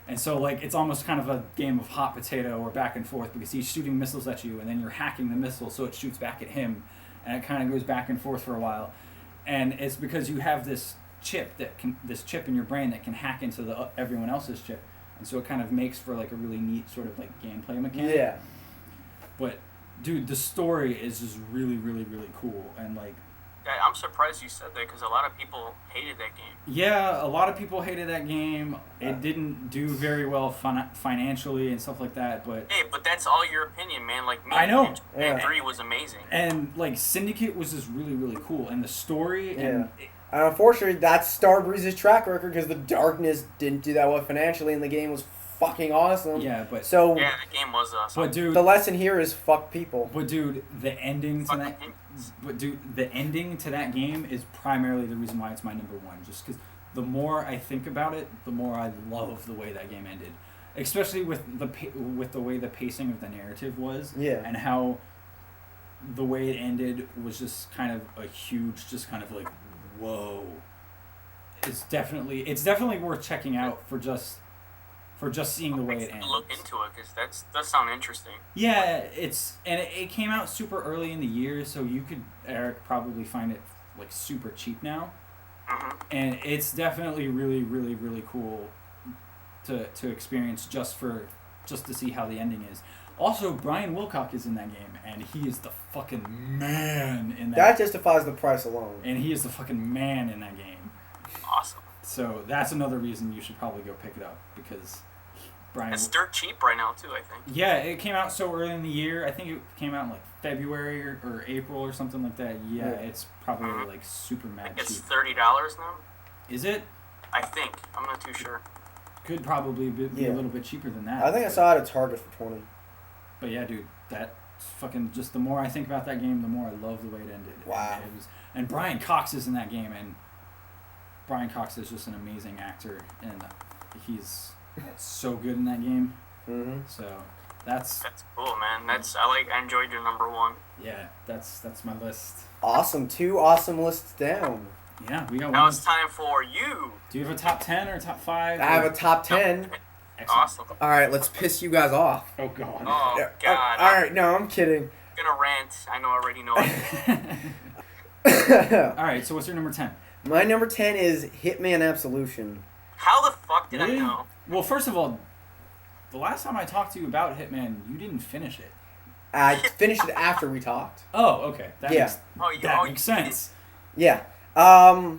And so, like, it's almost kind of a game of hot potato or back and forth because he's shooting missiles at you and then you're hacking the missile so it shoots back at him. And it kind of goes back and forth for a while. And it's because you have this chip in your brain that can hack into everyone else's chip. And so it kind of makes for, like, a really neat sort of, like, gameplay mechanic. Yeah. But, dude, the story is just really, really, really cool. And, like, I'm surprised you said that because a lot of people hated that game. Yeah, a lot of people hated that game. It didn't do very well financially and stuff like that. But hey, but that's all your opinion, man. Like me, I know. And 3 was amazing. And like Syndicate was just really, really cool, and the story. And unfortunately, that's Starbreeze's track record because the Darkness didn't do that well financially, and the game was fucking awesome. Yeah, but so the game was awesome. But dude, the lesson here is fuck people. But dude, the ending to that game is primarily the reason why it's my number one. Just because the more I think about it, the more I love the way that game ended, especially with the way the pacing of the narrative was. Yeah. And how the way it ended was just kind of a huge, just kind of like, whoa. It's definitely worth checking out for just seeing the way it ends. Look into it because that sounds interesting. Yeah, it came out super early in the year, so you could, Eric, probably find it like super cheap now. Mm-hmm. And it's definitely really, really, really cool to experience just to see how the ending is. Also, Brian Wilcock is in that game, and he is the fucking man in that. That justifies the price alone. And he is the fucking man in that game. Awesome. So that's another reason you should probably go pick it up because Brian. It's dirt cheap right now too, I think. Yeah, it came out so early in the year. I think it came out in like February or April or something like that. Yeah, it's probably like super mad cheap. It's $30 now. Is it? I think. I'm not too sure. Could probably be a little bit cheaper than that. I think I saw it at Target for 20. But yeah, dude, that fucking just the more I think about that game, the more I love the way it ended. Wow. And Brian Cox is in that game, and Brian Cox is just an amazing actor, and he's so good in that game. Mm-hmm. So that's cool, man. I enjoyed your number one. Yeah, that's my list. Awesome. 2 awesome lists down. Yeah, we got Now one. it's time for you. Do you have a top 10 or top 5? I have a top 10. Excellent. Awesome. All right, let's piss you guys off. Oh god. Oh Yeah, God. all right, no, I'm kidding. I'm gonna rant. I already know it. All right, so what's your number 10? My number 10 is Hitman Absolution. How the fuck did Really? I know? Well, first of all, the last time I talked to you about Hitman, you didn't finish it. I finished it after we talked. Oh, okay. That Yeah. makes, Oh, you, that oh, makes you sense. Yeah. I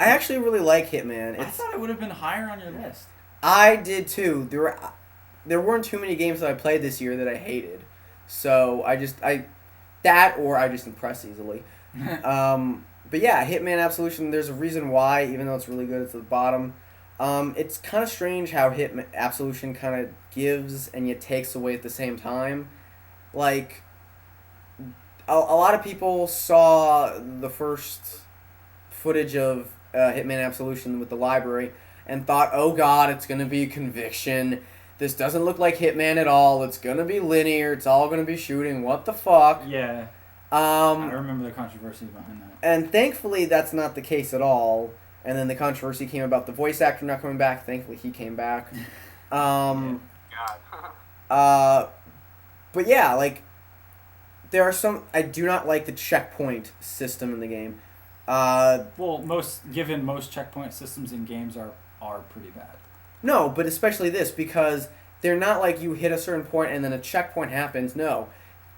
actually really like Hitman. I thought it would have been higher on your list. I did too. There weren't too many games that I played this year that I hated. So I just impress easily. But yeah, Hitman Absolution, there's a reason why, even though it's really good, it's at the bottom. It's kind of strange how Hitman Absolution kind of gives and yet takes away at the same time. Like, a lot of people saw the first footage of Hitman Absolution with the library and thought, oh god, it's going to be Conviction. This doesn't look like Hitman at all. It's going to be linear. It's all going to be shooting. What the fuck? Yeah. I Um, remember the controversy behind that. and thankfully, that's not the case at all. And then the controversy came about the voice actor not coming back. Thankfully, he came back. God. But yeah, like, there are some... I do not like the checkpoint system in the game. Well, most checkpoint systems in games are pretty bad. No, but especially this, because they're not like you hit a certain point and then a checkpoint happens. No.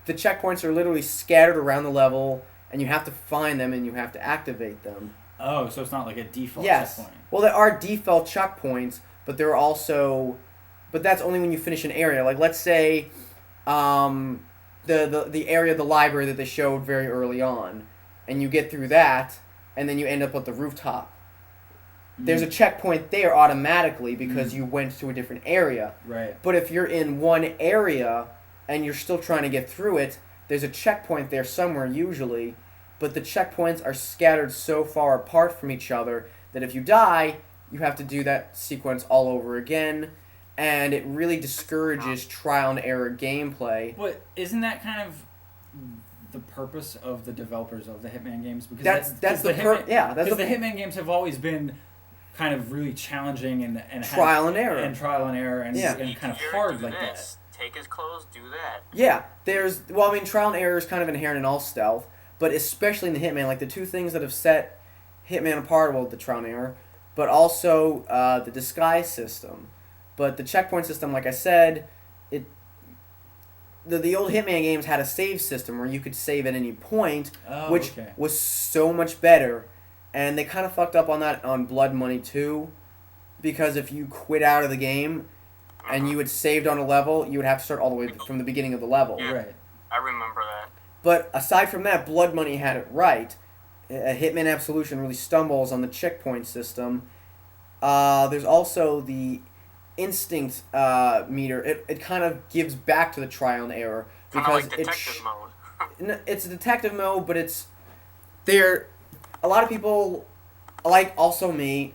The checkpoints are literally scattered around the level, and you have to find them and you have to activate them. Oh, so it's not like a default Yes. checkpoint. Well, there are default checkpoints, but there are also... But that's only when you finish an area. Like, let's say the area of the library that they showed very early on, and you get through that, and then you end up at the rooftop. There's a checkpoint there automatically because you went to a different area. Right. But if you're in one area and you're still trying to get through it, there's a checkpoint there somewhere usually, but the checkpoints are scattered so far apart from each other that if you die, you have to do that sequence all over again, and it really discourages trial and error gameplay. But isn't that kind of the purpose of the developers of the Hitman games? Because That's the Hitman games have always been kind of really challenging and trial and error and kind of hard like that. Take his clothes, do that. Yeah, trial and error is kind of inherent in all stealth, but especially in the Hitman, like the two things that have set Hitman apart, well, the trial and error, but also the disguise system. But the checkpoint system, like I said, the old Hitman games had a save system where you could save at any point, which was so much better. And they kind of fucked up on that on Blood Money too, because if you quit out of the game and you had saved on a level, you would have to start all the way from the beginning of the level. Yeah, Right. I remember that. But aside from that, Blood Money had it right. Hitman Absolution really stumbles on the checkpoint system. There's also the instinct meter. It kind of gives back to the trial and error because like detective mode. It's a detective mode, but it's there. A lot of people, like also me,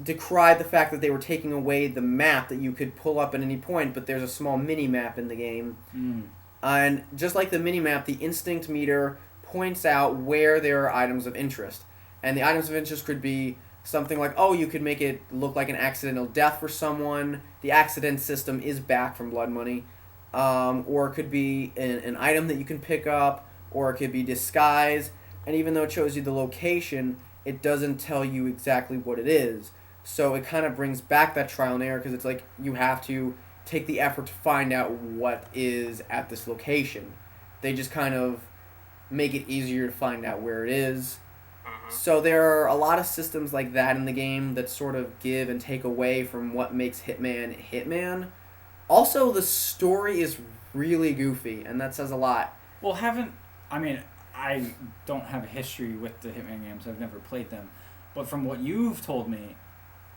decried the fact that they were taking away the map that you could pull up at any point, but there's a small mini-map in the game. And just like the mini-map, the instinct meter points out where there are items of interest. And the items of interest could be something like, oh, you could make it look like an accidental death for someone. The accident system is back from Blood Money. Or it could be an item that you can pick up, or it could be disguise. And even though it shows you the location, it doesn't tell you exactly what it is. So it kind of brings back that trial and error because it's like you have to take the effort to find out what is at this location. They just kind of make it easier to find out where it is. So there are a lot of systems like that in the game that sort of give and take away from what makes Hitman Hitman. Also, the story is really goofy, and that says a lot. Well, I don't have a history with the Hitman games. I've never played them. But from what you've told me,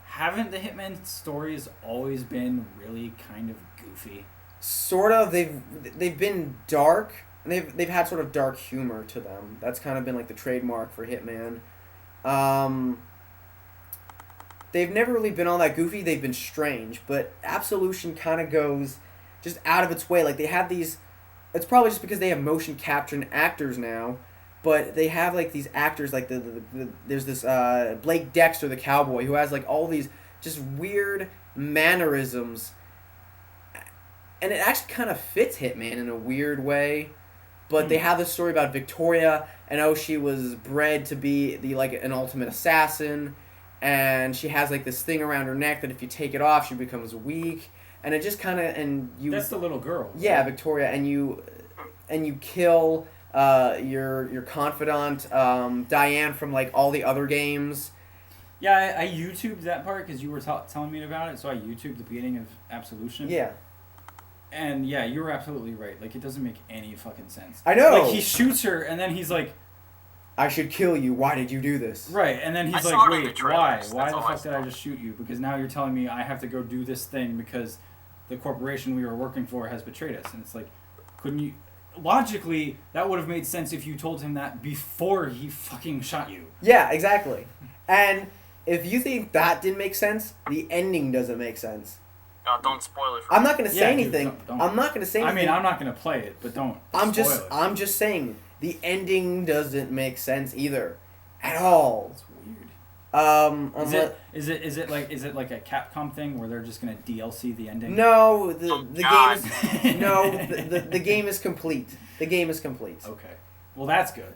haven't the Hitman stories always been really kind of goofy? Sort of. They've been dark. They've had sort of dark humor to them. That's kind of been like the trademark for Hitman. they've never really been all that goofy. They've been strange, but Absolution kind of goes just out of its way. Like they have these. It's probably just because they have motion capture actors now, but they have like these actors like there's this Blake Dexter, the cowboy, who has like all these just weird mannerisms, and it actually kind of fits Hitman in a weird way. But they have this story about Victoria, and she was bred to be an ultimate assassin, and she has like this thing around her neck that if you take it off, she becomes weak, and it just kind of That's the little girl. Yeah, Victoria, and you kill your confidant Diane from like all the other games. Yeah, I YouTubed that part because you were telling me about it, so I YouTubed the beginning of Absolution. Yeah. And yeah, you were absolutely right. Like, it doesn't make any fucking sense. I know. Like, he shoots her, and then he's like, I should kill you. Why did you do this? Right, and then he's I like, saw it in wait, the why? trailers. Why That's the all I fuck did I saw. just shoot you? Because now you're telling me I have to go do this thing because the corporation we were working for has betrayed us. And it's like, couldn't you... Logically, that would have made sense if you told him that before he fucking shot you. Yeah, exactly. And if you think that didn't make sense, the ending doesn't make sense. Don't spoil it for I'm me. not going to say Yeah, anything. dude, don't. I'm not going to say I anything. mean, I'm not going to play it, but don't I'm spoil it. just saying the ending doesn't make sense either, at all. It's weird. Unless, Is it like a Capcom thing where they're just gonna DLC the ending? no, the God. game is no, the game is complete. The game is complete. Okay. Well, that's good.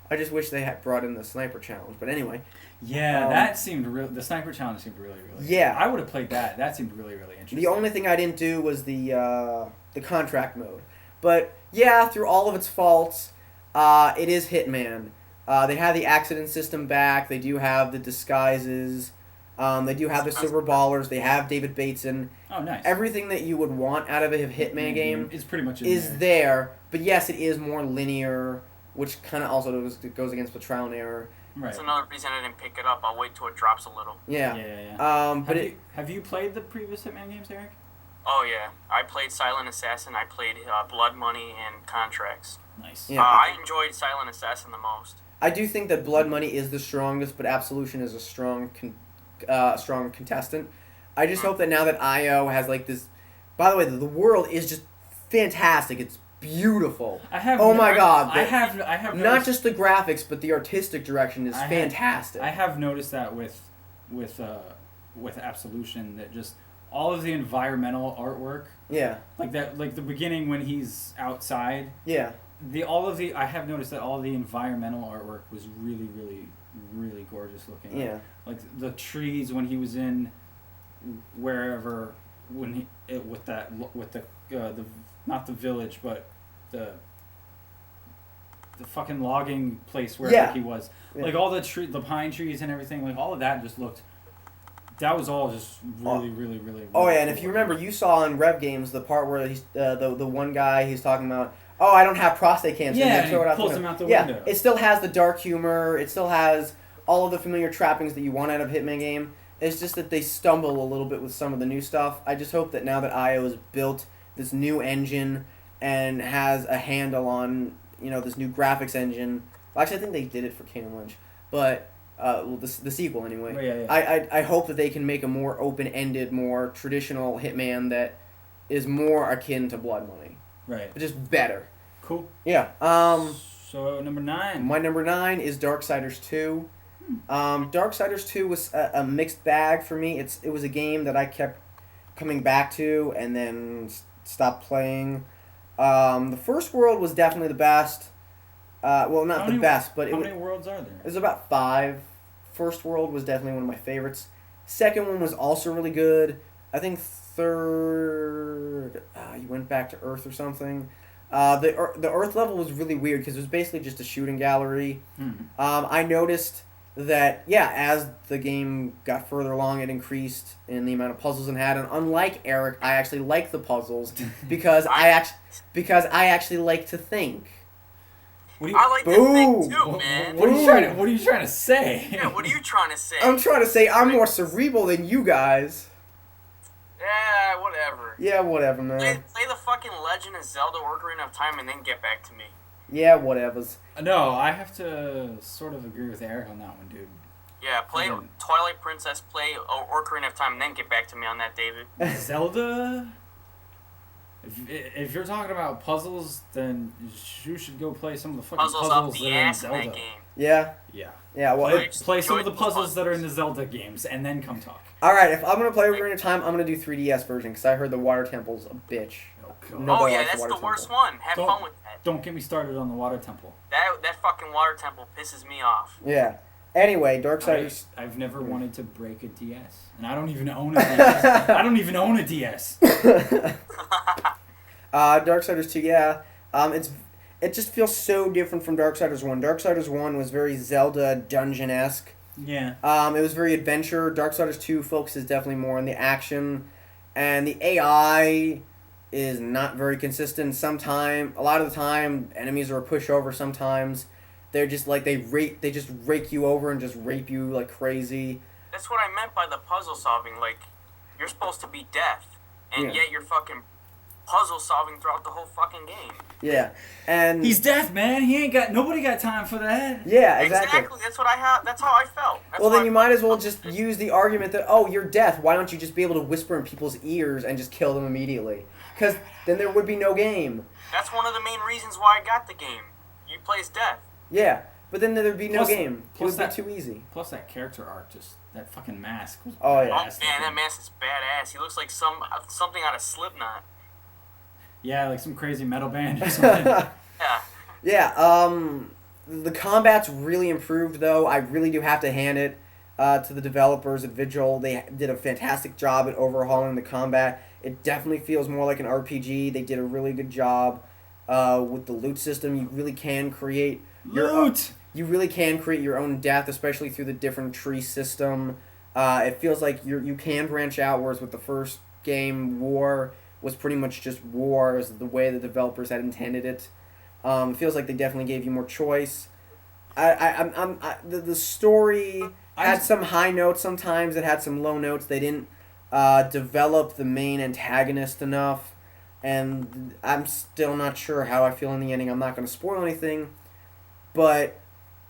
I just wish they had brought in the sniper challenge, but anyway. Yeah, that seemed real. The sniper challenge seemed really. Yeah. Good. I would have played that. That seemed really interesting. The only thing I didn't do was the contract mode, but yeah, through all of its faults, it is Hitman. They have the accident system back. They do have the disguises. They do have the silver ballers. They have David Bateson. Oh, nice. Everything that you would want out of a Hitman game is pretty much there. But yes, it is more linear, which kind of also goes against the trial and error. Right. That's another reason I didn't pick it up. I'll wait till it drops a little. Yeah. But have you played the previous Hitman games, Eric? Oh yeah, I played Silent Assassin. I played Blood Money and Contracts. Nice. Yeah. I enjoyed Silent Assassin the most. I do think that Blood Money is the strongest, but Absolution is a strong contestant. I just hope that now that IO has like this. By the way, the world is just fantastic. It's beautiful. I have. Oh my God! I have. Not just the graphics, but the artistic direction is fantastic. I have noticed that with Absolution, that just all of the environmental artwork. Yeah. Like that, like the beginning when he's outside. Yeah. I have noticed that all the environmental artwork was really, really, really gorgeous looking. Yeah. Like the trees when he was in wherever with the not the village but the fucking logging place where he was. Yeah. Like all the pine trees and everything. Like all of that just looked. That was all just really, really, really. Oh yeah, cool. and if you remember, you saw in Rev Games the part where he's the one guy he's talking about. Oh, I don't have prostate cancer. Yeah, and he pulls him out the window. window. It still has the dark humor. It still has all of the familiar trappings that you want out of a Hitman game. It's just that they stumble a little bit with some of the new stuff. I just hope that now that IO has built this new engine and has a handle on this new graphics engine. Well, actually, I think they did it for Kane Lynch, but the sequel anyway. Oh, yeah. I hope that they can make a more open-ended, more traditional Hitman that is more akin to Blood Money. Right. But just better. Cool. Yeah. So number 9. My number 9 is Darksiders 2. Darksiders 2 was a mixed bag for me. It was a game that I kept coming back to and then stopped playing. The first world was definitely the best. Well, not the best, but how many worlds are there? It was about 5. First world was definitely one of my favorites. Second one was also really good. I think third, you went back to Earth or something. The Earth level was really weird because it was basically just a shooting gallery. Mm-hmm. I noticed that, as the game got further along, it increased in the amount of puzzles it had. And unlike Eric, I actually like the puzzles because I actually like to think. I like to think too, man. What are you trying to say? Yeah, what are you trying to say? I'm trying to say I'm more cerebral than you guys. Yeah, whatever. Yeah, whatever, man. Play the fucking Legend of Zelda Ocarina of Time and then get back to me. Yeah, whatevers. No, I have to sort of agree with Eric on that one, dude. Yeah, play Okay. Twilight Princess, play Ocarina of Time, and then get back to me on that, David. Zelda. If you're talking about puzzles, then you should go play some of the fucking Puzzles puzzles up that the are in ass in that Zelda. game. Yeah. Yeah. Yeah. Well, Play some of the enjoyed those puzzles that are in the puzzles. Zelda games, and then come talk. all right. If I'm gonna play Ocarina of Time, I'm gonna do 3DS version because I heard the Water Temple's a bitch. Oh god. No. Oh Nobody yeah, likes that's Water the worst Temple. one. Have Don't- fun with that. Don't get me started on the Water Temple. That fucking Water Temple pisses me off. Yeah. Anyway, Darksiders. I've never wanted to break a DS, and I don't even own a DS. I don't even own a DS. Darksiders 2, yeah. It just feels so different from Darksiders 1. Darksiders 1 was very Zelda dungeon-esque. Yeah. It was very adventure. Darksiders 2 focuses definitely more on the action. And the AI is not very consistent. A lot of the time, enemies are a pushover sometimes. They're just like, they just rake you over and just rape you like crazy. That's what I meant by the puzzle solving. Like, you're supposed to be death, and Yeah. yet you're fucking puzzle solving throughout the whole fucking game. Yeah. And He's deaf, man. Nobody got time for that. yeah, exactly. That's what I have. That's how I felt. That's Well, how then I you might felt. as well just use the argument that, oh, you're deaf. Why don't you just be able to whisper in people's ears and just kill them immediately? Because then there would be no game. That's one of the main reasons why I got the game. You play as death. Yeah, but then there'd be no Plus- game. It plus would that- be too easy. Plus that character art, that fucking mask was Oh, yeah. Oh badass man, that looking. mask is badass. He looks like something out of Slipknot. Yeah, like some crazy metal band or something. Yeah. Yeah, the combat's really improved, though. I really do have to hand it to the developers at Vigil. They did a fantastic job at overhauling the combat. It definitely feels more like an RPG. They did a really good job with the loot system. You really can create Loot! You really can create your own death, especially through the different tree system. It feels like you can branch out, whereas with the first game, War was pretty much just war, as the way the developers had intended it. It feels like they definitely gave you more choice. The story had some high notes sometimes. It had some low notes. They didn't develop the main antagonist enough, and I'm still not sure how I feel in the ending. I'm not going to spoil anything, but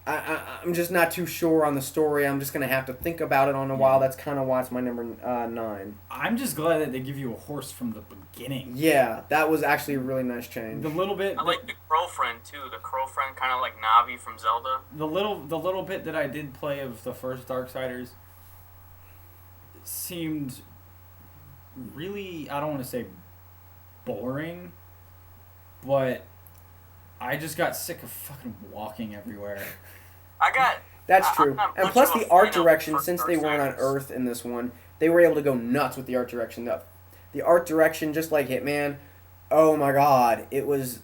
I'm just not too sure on the story. I'm just going to have to think about it on a while. That's kind of why it's my number 9. I'm just glad that they give you a horse from the beginning. Yeah, that was actually a really nice change. The little bit, I like the Crow Friend too. The Crow Friend, kind of like Navi from Zelda. the little bit that I did play of the first Darksiders seemed really, I don't want to say boring, but I just got sick of fucking walking everywhere. That's I'm true. not And much plus of a the art fan of direction, first since they weren't on Darksiders. Earth in this one, they were able to go nuts with the art direction. The art direction, just like Hitman, oh my god, it was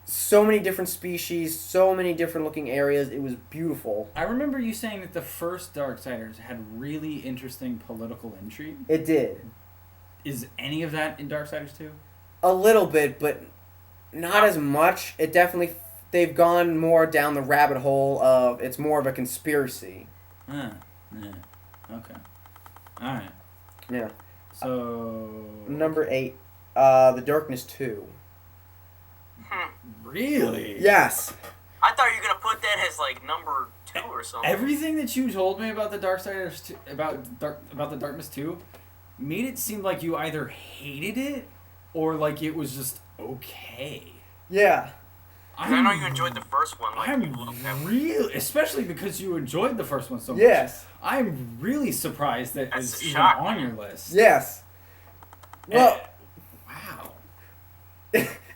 so many different species, so many different looking areas. It was beautiful. I remember you saying that the first Darksiders had really interesting political intrigue. It did. Is any of that in Darksiders 2? A little bit, but not as much. It definitely, they've gone more down the rabbit hole of, it's more of a conspiracy. Yeah. Okay. Alright. Yeah. So... Number 8, The Darkness 2. Really? Yes. I thought you were gonna put that as like number 2 or something. Everything that you told me about the Darksiders 2, about the Darkness 2 made it seem like you either hated it or like it was just okay. Yeah. I know you enjoyed the first one. Like, you loved that I'm one. really, especially because you enjoyed the first one so much. Yes. I'm really surprised that That's it's even shocking. on your list. Yes. Well, Wow.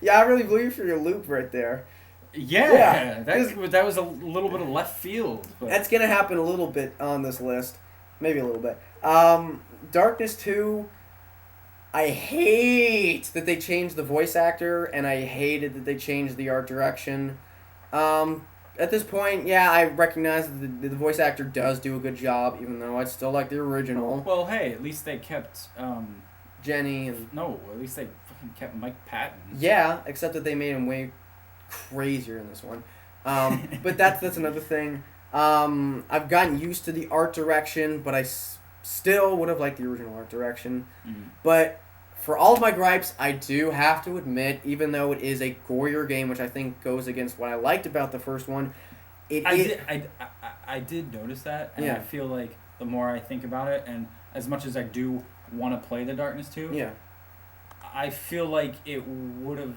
yeah, I really blew you for your loop right there. Yeah, Yeah. that was a little bit of left field. But That's gonna happen a little bit on this list, maybe a little bit. Darkness 2. I hate that they changed the voice actor, and I hated that they changed the art direction. At this point, yeah, I recognize that the voice actor does do a good job, even though I still like the original. well, hey, at least they kept Jenny and no, at least they fucking kept Mike Patton. yeah, except that they made him way crazier in this one. But that's another thing. I've gotten used to the art direction, but I still would have liked the original art direction. Mhm. But for all of my gripes, I do have to admit, even though it is a gorier game, which I think goes against what I liked about the first one, I did notice that, and Yeah. I feel like the more I think about it, and as much as I do want to play the Darkness 2, Yeah. I feel like it would have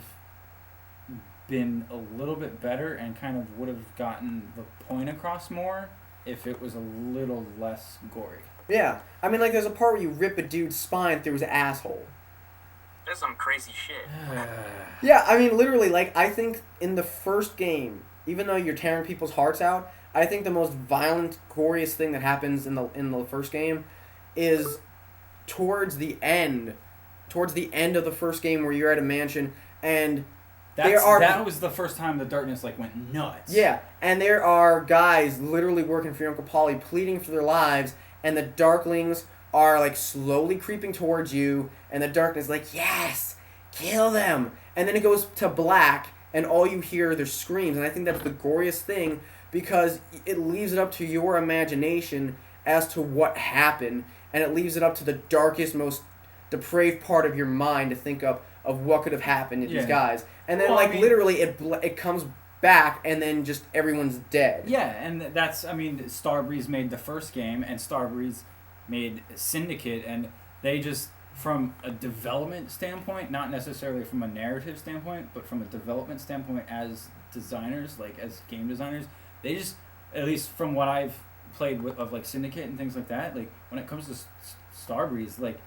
been a little bit better and kind of would have gotten the point across more if it was a little less gory. Yeah. I mean, like, there's a part where you rip a dude's spine through his asshole. That's some crazy shit. Yeah, I mean, literally, like, I think in the first game, even though you're tearing people's hearts out, I think the most violent, goriest thing that happens in the first game is towards the end of the first game where you're at a mansion and that was the first time the Darkness like went nuts. Yeah, and there are guys literally working for your Uncle Polly pleading for their lives, and the Darklings are like slowly creeping towards you, and the Darkness is like, yes, kill them. And then it goes to black, and all you hear are their screams, and I think that's the goriest thing because it leaves it up to your imagination as to what happened, and it leaves it up to the darkest, most depraved part of your mind to think of what could have happened to these guys. And then, literally, it comes back, and then just everyone's dead. Yeah, and that's, I mean, Starbreeze made the first game, and Starbreeze made Syndicate, and they just, from a development standpoint, not necessarily from a narrative standpoint, but from a development standpoint as designers, like as game designers, they just, at least from what I've played of like Syndicate and things like that, like when it comes to Starbreeze, like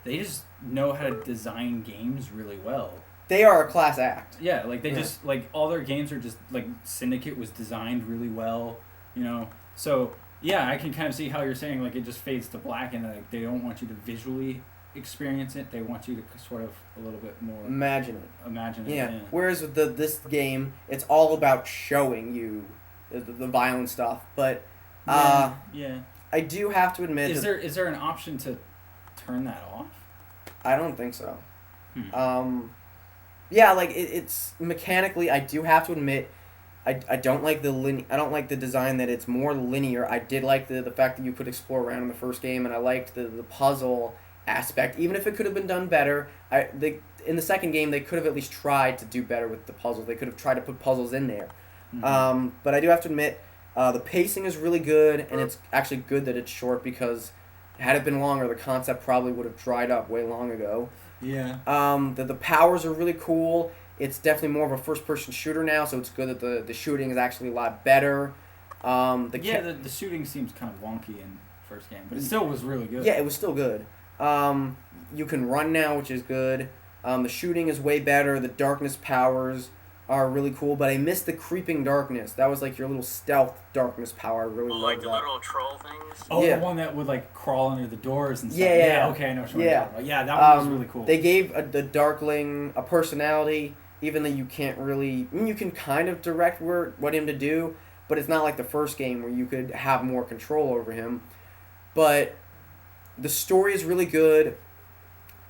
they just know how to design games really well. They are a class act. Yeah, like they just like all their games are just like Syndicate was designed really well, you know. So yeah, I can kind of see how you're saying like it just fades to black and like they don't want you to visually experience it. They want you to sort of a little bit more imagine it. Yeah. Whereas with this game, it's all about showing you the violent stuff. But yeah. I do have to admit, is there an option to turn that off? I don't think so. Yeah, like it's mechanically. I do have to admit, I don't like I don't like the design that it's more linear. I did like the fact that you could explore around in the first game, and I liked the puzzle aspect. Even if it could have been done better, in the second game they could have at least tried to do better with the puzzles. They could have tried to put puzzles in there. But I do have to admit, the pacing is really good, and it's actually good that it's short because had it been longer, the concept probably would have dried up way long ago. Yeah. The powers are really cool. It's definitely more of a first-person shooter now, so it's good that the shooting is actually a lot better. The shooting seems kind of wonky in first game, but it still was really good. Yeah, it was still good. You can run now, which is good. The shooting is way better. The darkness powers are really cool, but I missed the creeping darkness. That was like your little stealth darkness power. I really like loved the that. little troll things. Oh, Yeah. the one that would like crawl under the doors and stuff. Yeah. Okay, I know what you're Yeah. talking about. Yeah, that one was really cool. They gave the Darkling a personality, even though you can't really. I mean, you can kind of direct what him to do, but it's not like the first game where you could have more control over him. But the story is really good,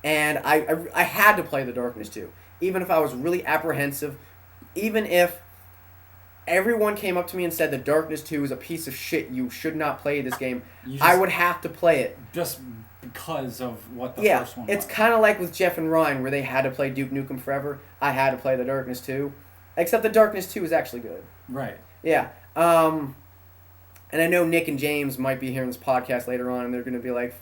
and I had to play the Darkness 2, even if I was really apprehensive. Even if everyone came up to me and said the Darkness 2 is a piece of shit, you should not play this game, I would have to play it. Just because of what the first one was. It's kind of like with Jeff and Ryan, where they had to play Duke Nukem Forever. I had to play the Darkness 2. Except the Darkness 2 is actually good. Right. Yeah. And I know Nick and James might be hearing this podcast later on, and they're going to be like,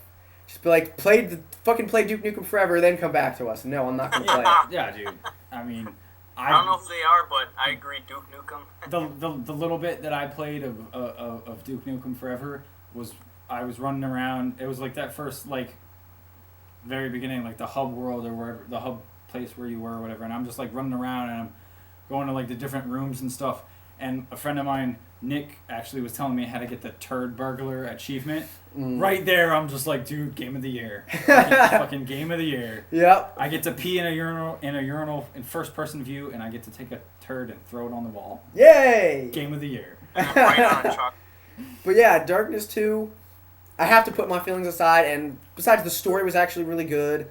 play Duke Nukem Forever, then come back to us. No, I'm not going to play it. Yeah, dude. I mean, I don't know if they are, but I agree. Duke Nukem. The little bit that I played of Duke Nukem Forever was I was running around. It was like that first like very beginning, like the hub world or wherever the hub place where you were or whatever. And I'm just like running around and I'm going to like the different rooms and stuff. And a friend of mine, Nick, actually was telling me how to get the Turd Burglar achievement. Right there, I'm just like, dude, game of the year. Fucking game of the year. Yep. I get to pee in a urinal in first person view, and I get to take a turd and throw it on the wall. Yay! Game of the year. Right on, Chuck. But yeah, Darkness 2, I have to put my feelings aside, and besides, the story was actually really good.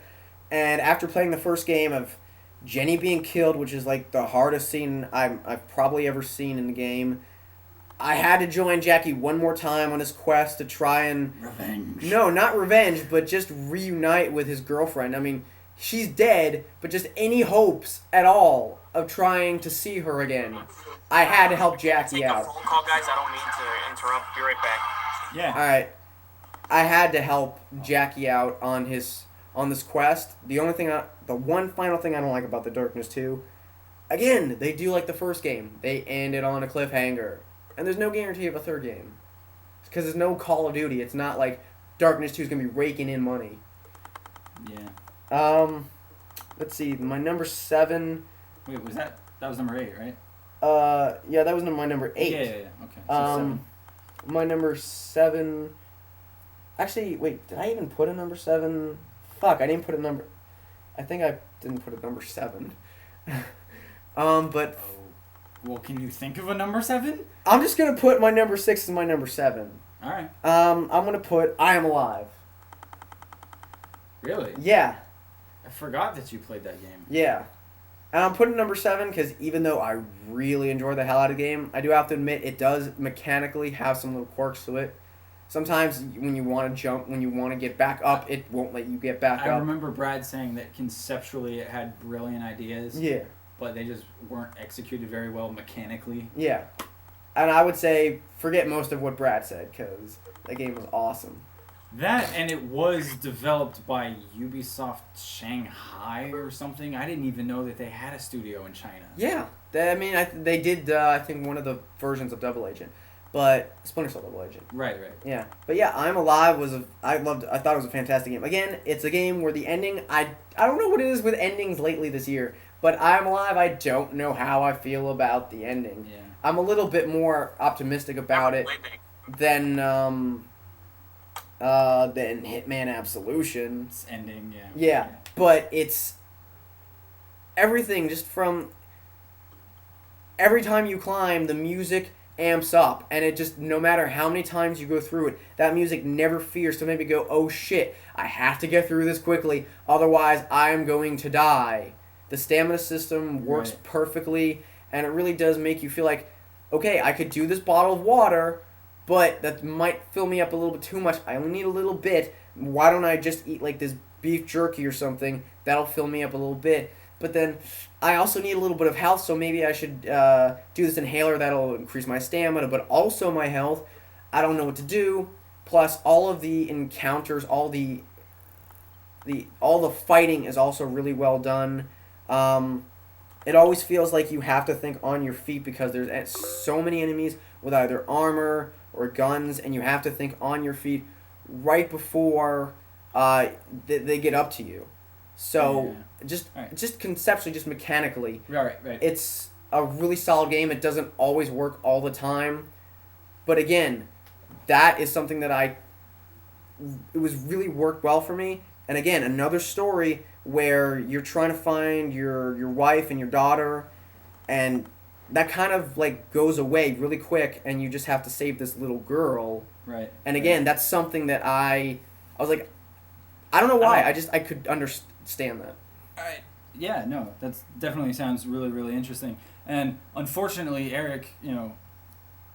And after playing the first game of Jenny being killed, which is like the hardest scene I've probably ever seen in the game, I had to join Jackie one more time on his quest to try and... Revenge. No, not revenge, but just reunite with his girlfriend. I mean, she's dead, but just any hopes at all of trying to see her again, I had to help Jackie Take a out. phone call, guys. I don't mean to interrupt. Be right back. Yeah. All right, I had to help Jackie out on this quest. The one final thing I don't like about the Darkness 2, again, they do like the first game. They end it on a cliffhanger, and there's no guarantee of a third game, because there's no Call of Duty. It's not like Darkness 2 is gonna be raking in money. Yeah. Let's see, my number 7. Wait, that was number 8, right? Yeah, that was my number 8. Yeah. Okay. So 7. My number 7. Actually, wait, did I even put a number 7? Fuck, I didn't put a number. I think I didn't put a number 7. But Well, can you think of a number 7? I'm just gonna put my number 6 as my number 7. All right. I'm gonna put I Am Alive. Really? Yeah, I forgot that you played that game. yeah. And I'm putting number 7 because even though I really enjoy the hell out of the game, I do have to admit it does mechanically have some little quirks to it. Sometimes when you want to jump, when you want to get back up, it won't let you get back I up. remember Brad saying that conceptually it had brilliant ideas, Yeah, but they just weren't executed very well mechanically. yeah. And I would say forget most of what Brad said because that game was awesome. That, and it was developed by Ubisoft Shanghai or something. I didn't even know that they had a studio in China. Yeah, they did. I think one of the versions of Double Agent, but Splinter Cell Double Agent. Right. Yeah, but yeah, I'm Alive I thought it was a fantastic game. Again, it's a game where the ending I don't know what it is with endings lately this year, but I'm Alive. I don't know how I feel about the ending. Yeah. I'm a little bit more optimistic about it than Hitman Absolution. It's ending, yeah. Yeah, but it's everything just from every time you climb, the music amps up, and it just, no matter how many times you go through it, that music never fears to maybe go, oh shit, I have to get through this quickly, otherwise I am going to die. The stamina system works Right. perfectly, and it really does make you feel like, okay, I could do this bottle of water, but that might fill me up a little bit too much. I only need a little bit. Why don't I just eat like this beef jerky or something? That'll fill me up a little bit. But then I also need a little bit of health, so maybe I should do this inhaler that'll increase my stamina, but also my health. I don't know what to do. Plus, all of the encounters, all the fighting is also really well done. It always feels like you have to think on your feet because there's so many enemies with either armor or guns, and you have to think on your feet right before they get up to you. So just conceptually, just mechanically, Right. it's a really solid game. It doesn't always work all the time, but again, that is something that it was really worked well for me. And again, another story where you're trying to find your wife and your daughter, and that kind of like goes away really quick, and you just have to save this little girl. Right. And again, that's something that I was like, I don't know why. I could understand that. Yeah, no, that definitely sounds really, really interesting. And unfortunately, Eric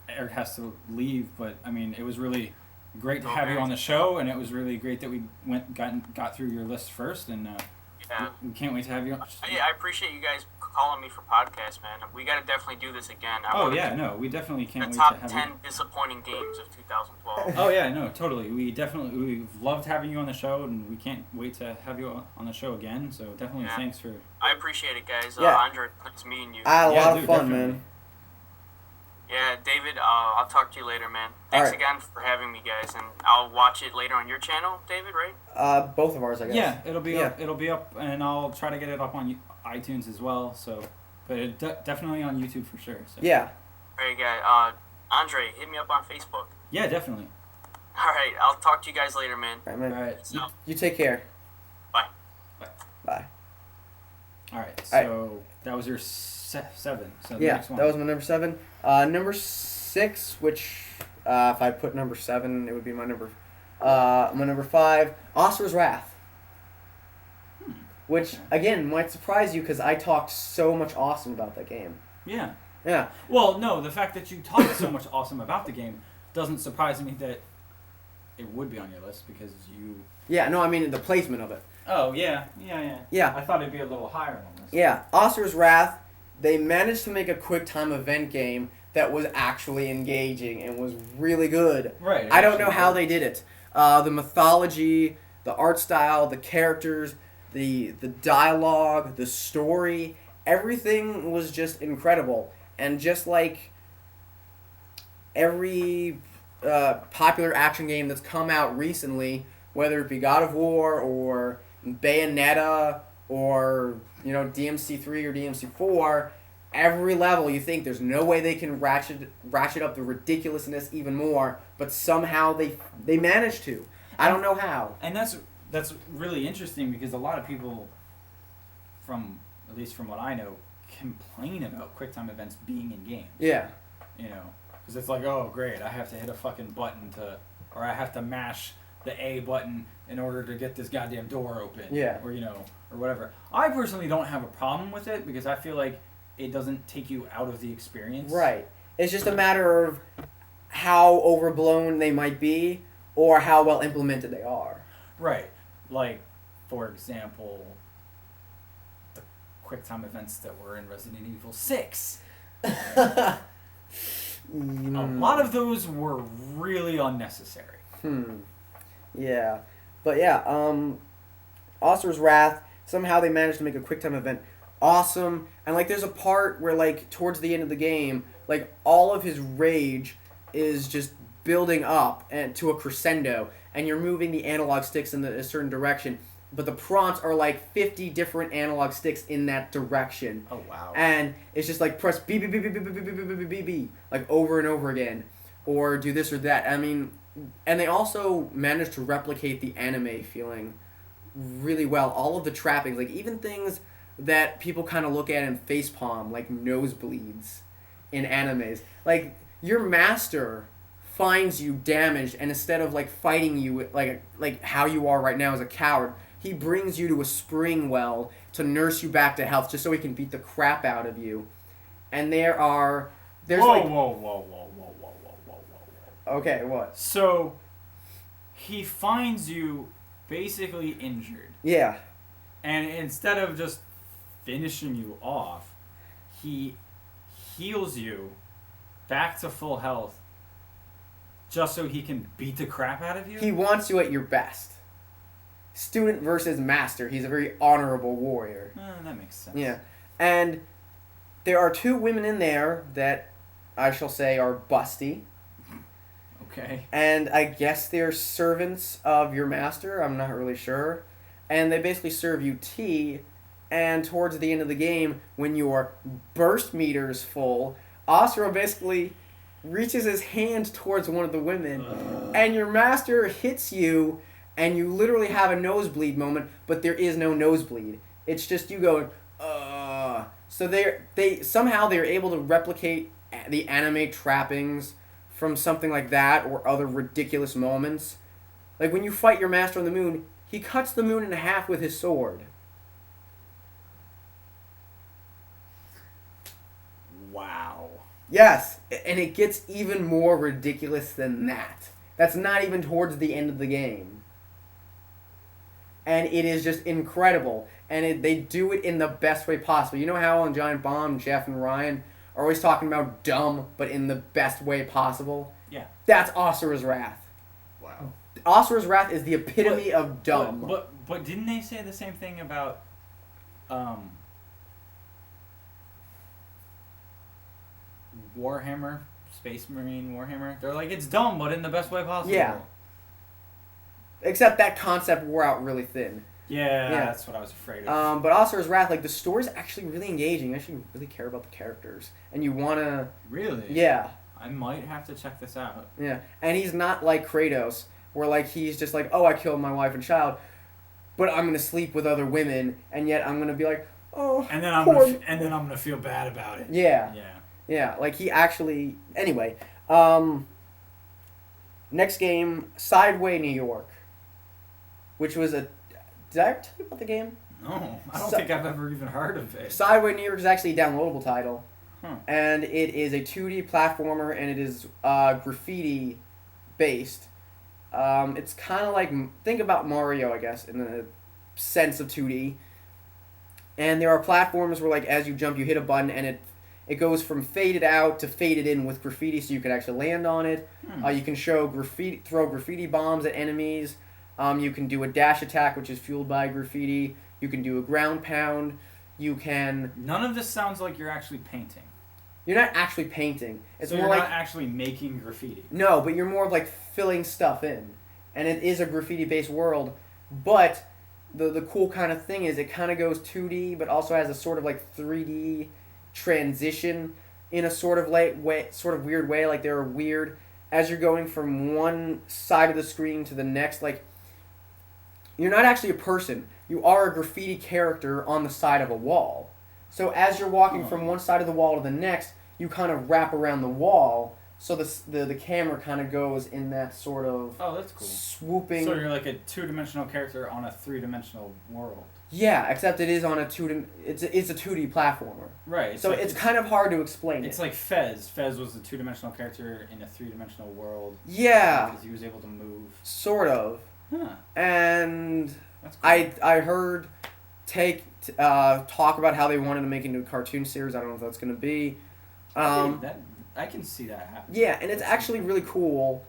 has to leave, but I mean, it was really great to have you on the show, and it was really great that we got through your list first, and we can't wait to have you on. I appreciate you guys calling me for podcast, man. We got to definitely do this again. We definitely can't wait the to top have 10 disappointing games of 2012. Oh yeah, no, totally. We've loved having you on the show, and we can't wait to have you on the show again. So definitely thanks for. I appreciate it, guys. Yeah. Andre, thanks meeting you. I had a lot of fun, definitely. man. Yeah, David, I'll talk to you later, man. Thanks Alright. again for having me, guys, and I'll watch it later on your channel, David, right? Both of ours, I guess. Yeah, it'll be up. It'll be up, and I'll try to get it up on iTunes as well. So, but definitely on YouTube for sure. So. Yeah. Alright, guys. Andre, hit me up on Facebook. Yeah, definitely. Alright, I'll talk to you guys later, man. All right, man. All right. So, You take care. bye. Bye. All right. So that was your 7. So the Yeah, next one. that was my number 7. Number 6, which if I put number 7, it would be my number 5, Oscar's Wrath. Which, again, might surprise you because I talked so much awesome about that game. Yeah. Yeah. Well, no, the fact that you talked so much awesome about the game doesn't surprise me that it would be on your list because you. Yeah, no, I mean the placement of it. Oh yeah. Yeah. I thought it'd be a little higher on this. Yeah, Oscar's Wrath they managed to make a quick time event game that was actually engaging and was really good. Right. I don't know how they did it. The mythology, the art style, the characters, the dialogue, the story, everything was just incredible. And just like every popular action game that's come out recently, whether it be God of War or Bayonetta or DMC3 or DMC4, every level you think there's no way they can ratchet up the ridiculousness even more, but somehow they managed to. I don't know how. And that's really interesting because a lot of people, at least from what I know, complain about QuickTime events being in games. Yeah. Because it's like, oh great, I have to hit a fucking button or I have to mash the A button in order to get this goddamn door open. Yeah. Or whatever. I personally don't have a problem with it because I feel like it doesn't take you out of the experience. Right. It's just a matter of how overblown they might be or how well implemented they are. Right. Like, for example, the QuickTime events that were in Resident Evil 6. A lot of those were really unnecessary. Yeah. But yeah, Oster's Wrath, somehow they managed to make a QuickTime event awesome. And like there's a part where like towards the end of the game, like all of his rage is just building up and to a crescendo, and you're moving the analog sticks in a certain direction, but the prompts are like 50 different analog sticks in that direction. Oh wow. And it's just like press B B B B B B B B B B B B like over and over again, or do this or that. I mean, and they also managed to replicate the anime feeling really well. All of the trappings, like even things that people kind of look at and facepalm, like nosebleeds in animes. Like your master finds you damaged, and instead of like fighting you like how you are right now as a coward, he brings you to a spring well to nurse you back to health, just so he can beat the crap out of you. And there's whoa. Okay, what? So he finds you basically injured. Yeah. And instead of just finishing you off, he heals you back to full health just so he can beat the crap out of you? He wants you at your best. Student versus master. He's a very honorable warrior. That makes sense. Yeah. And there are two women in there that I shall say are busty. Okay. And I guess they're servants of your master. I'm not really sure. And they basically serve you tea. And towards the end of the game, when your burst meter's full, Asura basically reaches his hand towards one of the women. And your master hits you, and you literally have a nosebleed moment, but there is no nosebleed. It's just you going, So they somehow they're able to replicate the anime trappings from something like that or other ridiculous moments. Like when you fight your master on the moon, he cuts the moon in half with his sword. Wow. Yes, and it gets even more ridiculous than that. That's not even towards the end of the game. And it is just incredible. And they do it in the best way possible. You know how on Giant Bomb, Jeff and Ryan are always talking about dumb, but in the best way possible? Yeah. That's Asura's Wrath. Wow. Asura's Wrath is the epitome of dumb. But didn't they say the same thing about Warhammer, Space Marine Warhammer? They're like, it's dumb, but in the best way possible. Yeah. Except that concept wore out really thin. Yeah, that's what I was afraid of. But Asura's Wrath, like, the story's actually really engaging. You actually really care about the characters. And you want to... Really? Yeah. I might have to check this out. Yeah. And he's not like Kratos, where, like, he's just like, oh, I killed my wife and child, but I'm going to sleep with other women, and yet I'm going to be like, oh, and then I'm gonna feel bad about it. Yeah. Yeah. Yeah, like, he actually... Anyway, next game, Sideway New York, which was a... Did I ever tell you about the game? No, I don't think I've ever even heard of it. Sideway New York is actually a downloadable title. Huh. And it is a 2D platformer, and it is graffiti based. It's kind of like, think about Mario, I guess, in the sense of 2D. And there are platforms where, like, as you jump, you hit a button, and it goes from faded out to faded in with graffiti, so you can actually land on it. You can throw graffiti bombs at enemies. You can do a dash attack, which is fueled by graffiti. You can do a ground pound. You can. None of this sounds like you're actually painting. You're not actually painting. It's so more you're like not actually making graffiti. no, but you're more of like filling stuff in, and it is a graffiti-based world. But the cool kind of thing is it kind of goes 2D, but also has a sort of like 3D transition in a sort of weird way. Like there are weird as you're going from one side of the screen to the next. Like you're not actually a person. You are a graffiti character on the side of a wall. So as you're walking from one side of the wall to the next, you kind of wrap around the wall. So the camera kind of goes in that sort of that's cool. swooping. So you're like a 2-dimensional character on a 3-dimensional world. Yeah, except it is on it's a 2D platformer. Right. So it's kind of hard to explain. It's like Fez. Fez was a 2-dimensional character in a 3-dimensional world. Yeah. Because he was able to move. Sort of. Huh. And That's cool. I heard talk about how they wanted to make it into a cartoon series. I don't know if that's going to be. I can see that happening. Yeah, and it's actually really cool.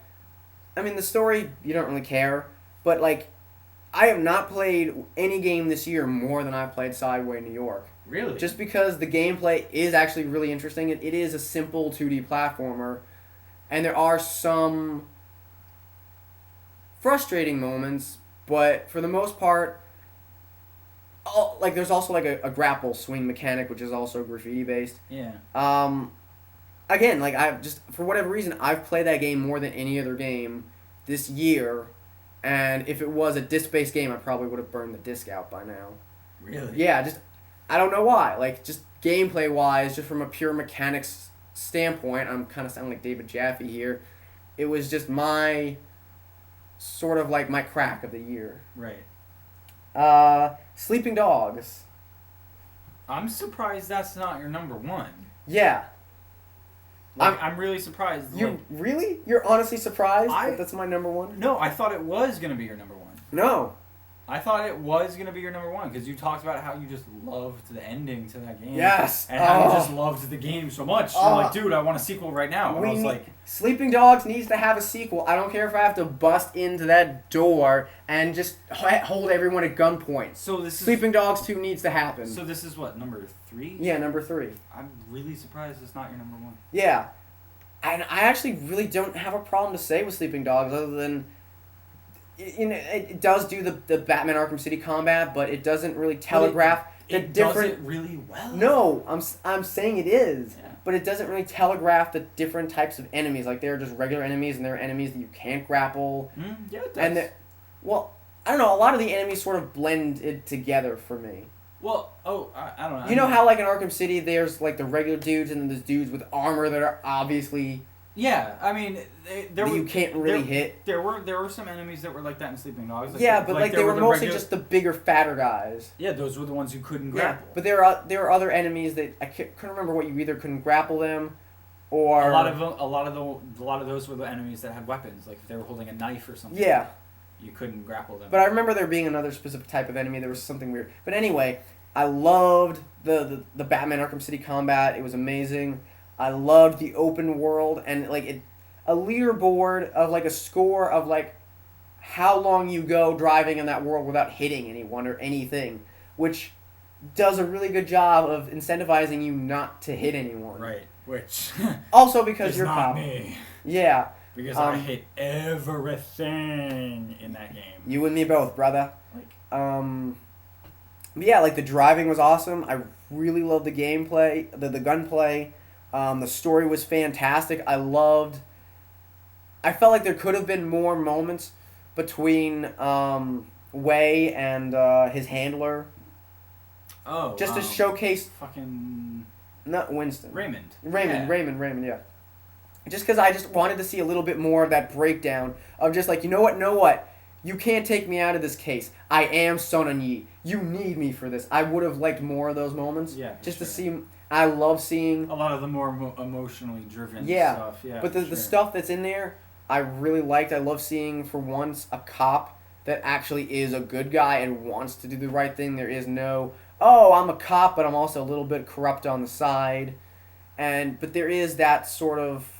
I mean, the story, you don't really care. But, like, I have not played any game this year more than I've played Sideway New York. Really? Just because the gameplay is actually really interesting. It is a simple 2D platformer. And there are some frustrating moments, but for the most part, like there's also like a grapple swing mechanic, which is also graffiti based. Yeah. Again, like I've just for whatever reason I've played that game more than any other game this year, and if it was a disc based game, I probably would have burned the disc out by now. Really? Yeah, just I don't know why. Like just gameplay wise, just from a pure mechanics standpoint, I'm kind of sounding like David Jaffe here. It was just my sort of like my crack of the year. Right. Sleeping Dogs. I'm surprised that's not your number one. Yeah. I'm really surprised. You really? You're honestly surprised that that's my number one? No, I thought it was going to be your number one. No. I thought it was going to be your number one because you talked about how you just loved the ending to that game. Yes. And how you just loved the game so much. You're like, dude, I want a sequel right now. And I was like, Sleeping Dogs needs to have a sequel. I don't care if I have to bust into that door and just hold everyone at gunpoint. So this Sleeping Dogs 2 needs to happen. So this is what, number 3? Yeah, number 3. I'm really surprised it's not your number one. Yeah. And I actually really don't have a problem to say with Sleeping Dogs other than it does do the Batman Arkham City combat, but it doesn't really telegraph the different. Does it really well? No, I'm saying it is, yeah. But it doesn't really telegraph the different types of enemies. Like there are just regular enemies, and there are enemies that you can't grapple. Yeah, it does. And I don't know. A lot of the enemies sort of blend it together for me. Well, I don't know. You know how like in Arkham City, there's like the regular dudes, and then there's dudes with armor that are obviously. Yeah, I mean, you can't really hit. There were some enemies that were like that in Sleeping Dogs. Like yeah, but they were mostly just the bigger, fatter guys. Yeah, those were the ones who couldn't grapple. Yeah, but there are other enemies that I couldn't remember what you either couldn't grapple them, or a lot of those were the enemies that had weapons. Like if they were holding a knife or something. Yeah. You couldn't grapple them. But I remember there being another specific type of enemy. There was something weird. But anyway, I loved the Batman Arkham City combat. It was amazing. I loved the open world and like a leaderboard of like a score of like how long you go driving in that world without hitting anyone or anything, which does a really good job of incentivizing you not to hit anyone. Right. Which also because you're not cop. Me. Yeah. Because I hit everything in that game. You and me both, brother. Like, but yeah, like the driving was awesome. I really loved the gameplay, the gunplay. The story was fantastic. I felt like there could have been more moments between Wei and his handler. Oh. Just to showcase. Fucking. Not Winston. Raymond. Raymond, yeah. Just because I just wanted to see a little bit more of that breakdown of just like, you know what? You can't take me out of this case. I am Son Yi. You need me for this. I would have liked more of those moments. Yeah. Just to see. I love seeing. A lot of the more emotionally driven stuff. Yeah. But the stuff that's in there, I really liked. I love seeing, for once, a cop that actually is a good guy and wants to do the right thing. There is no, oh, I'm a cop, but I'm also a little bit corrupt on the side, but there is that sort of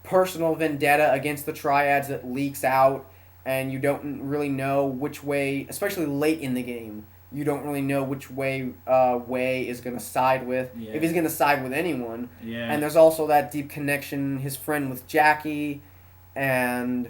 personal vendetta against the triads that leaks out, and you don't really know which way, especially late in the game. You don't really know which way Wei is going to side with, Yeah. if he's going to side with anyone. Yeah. And there's also that deep connection, his friend with Jackie, and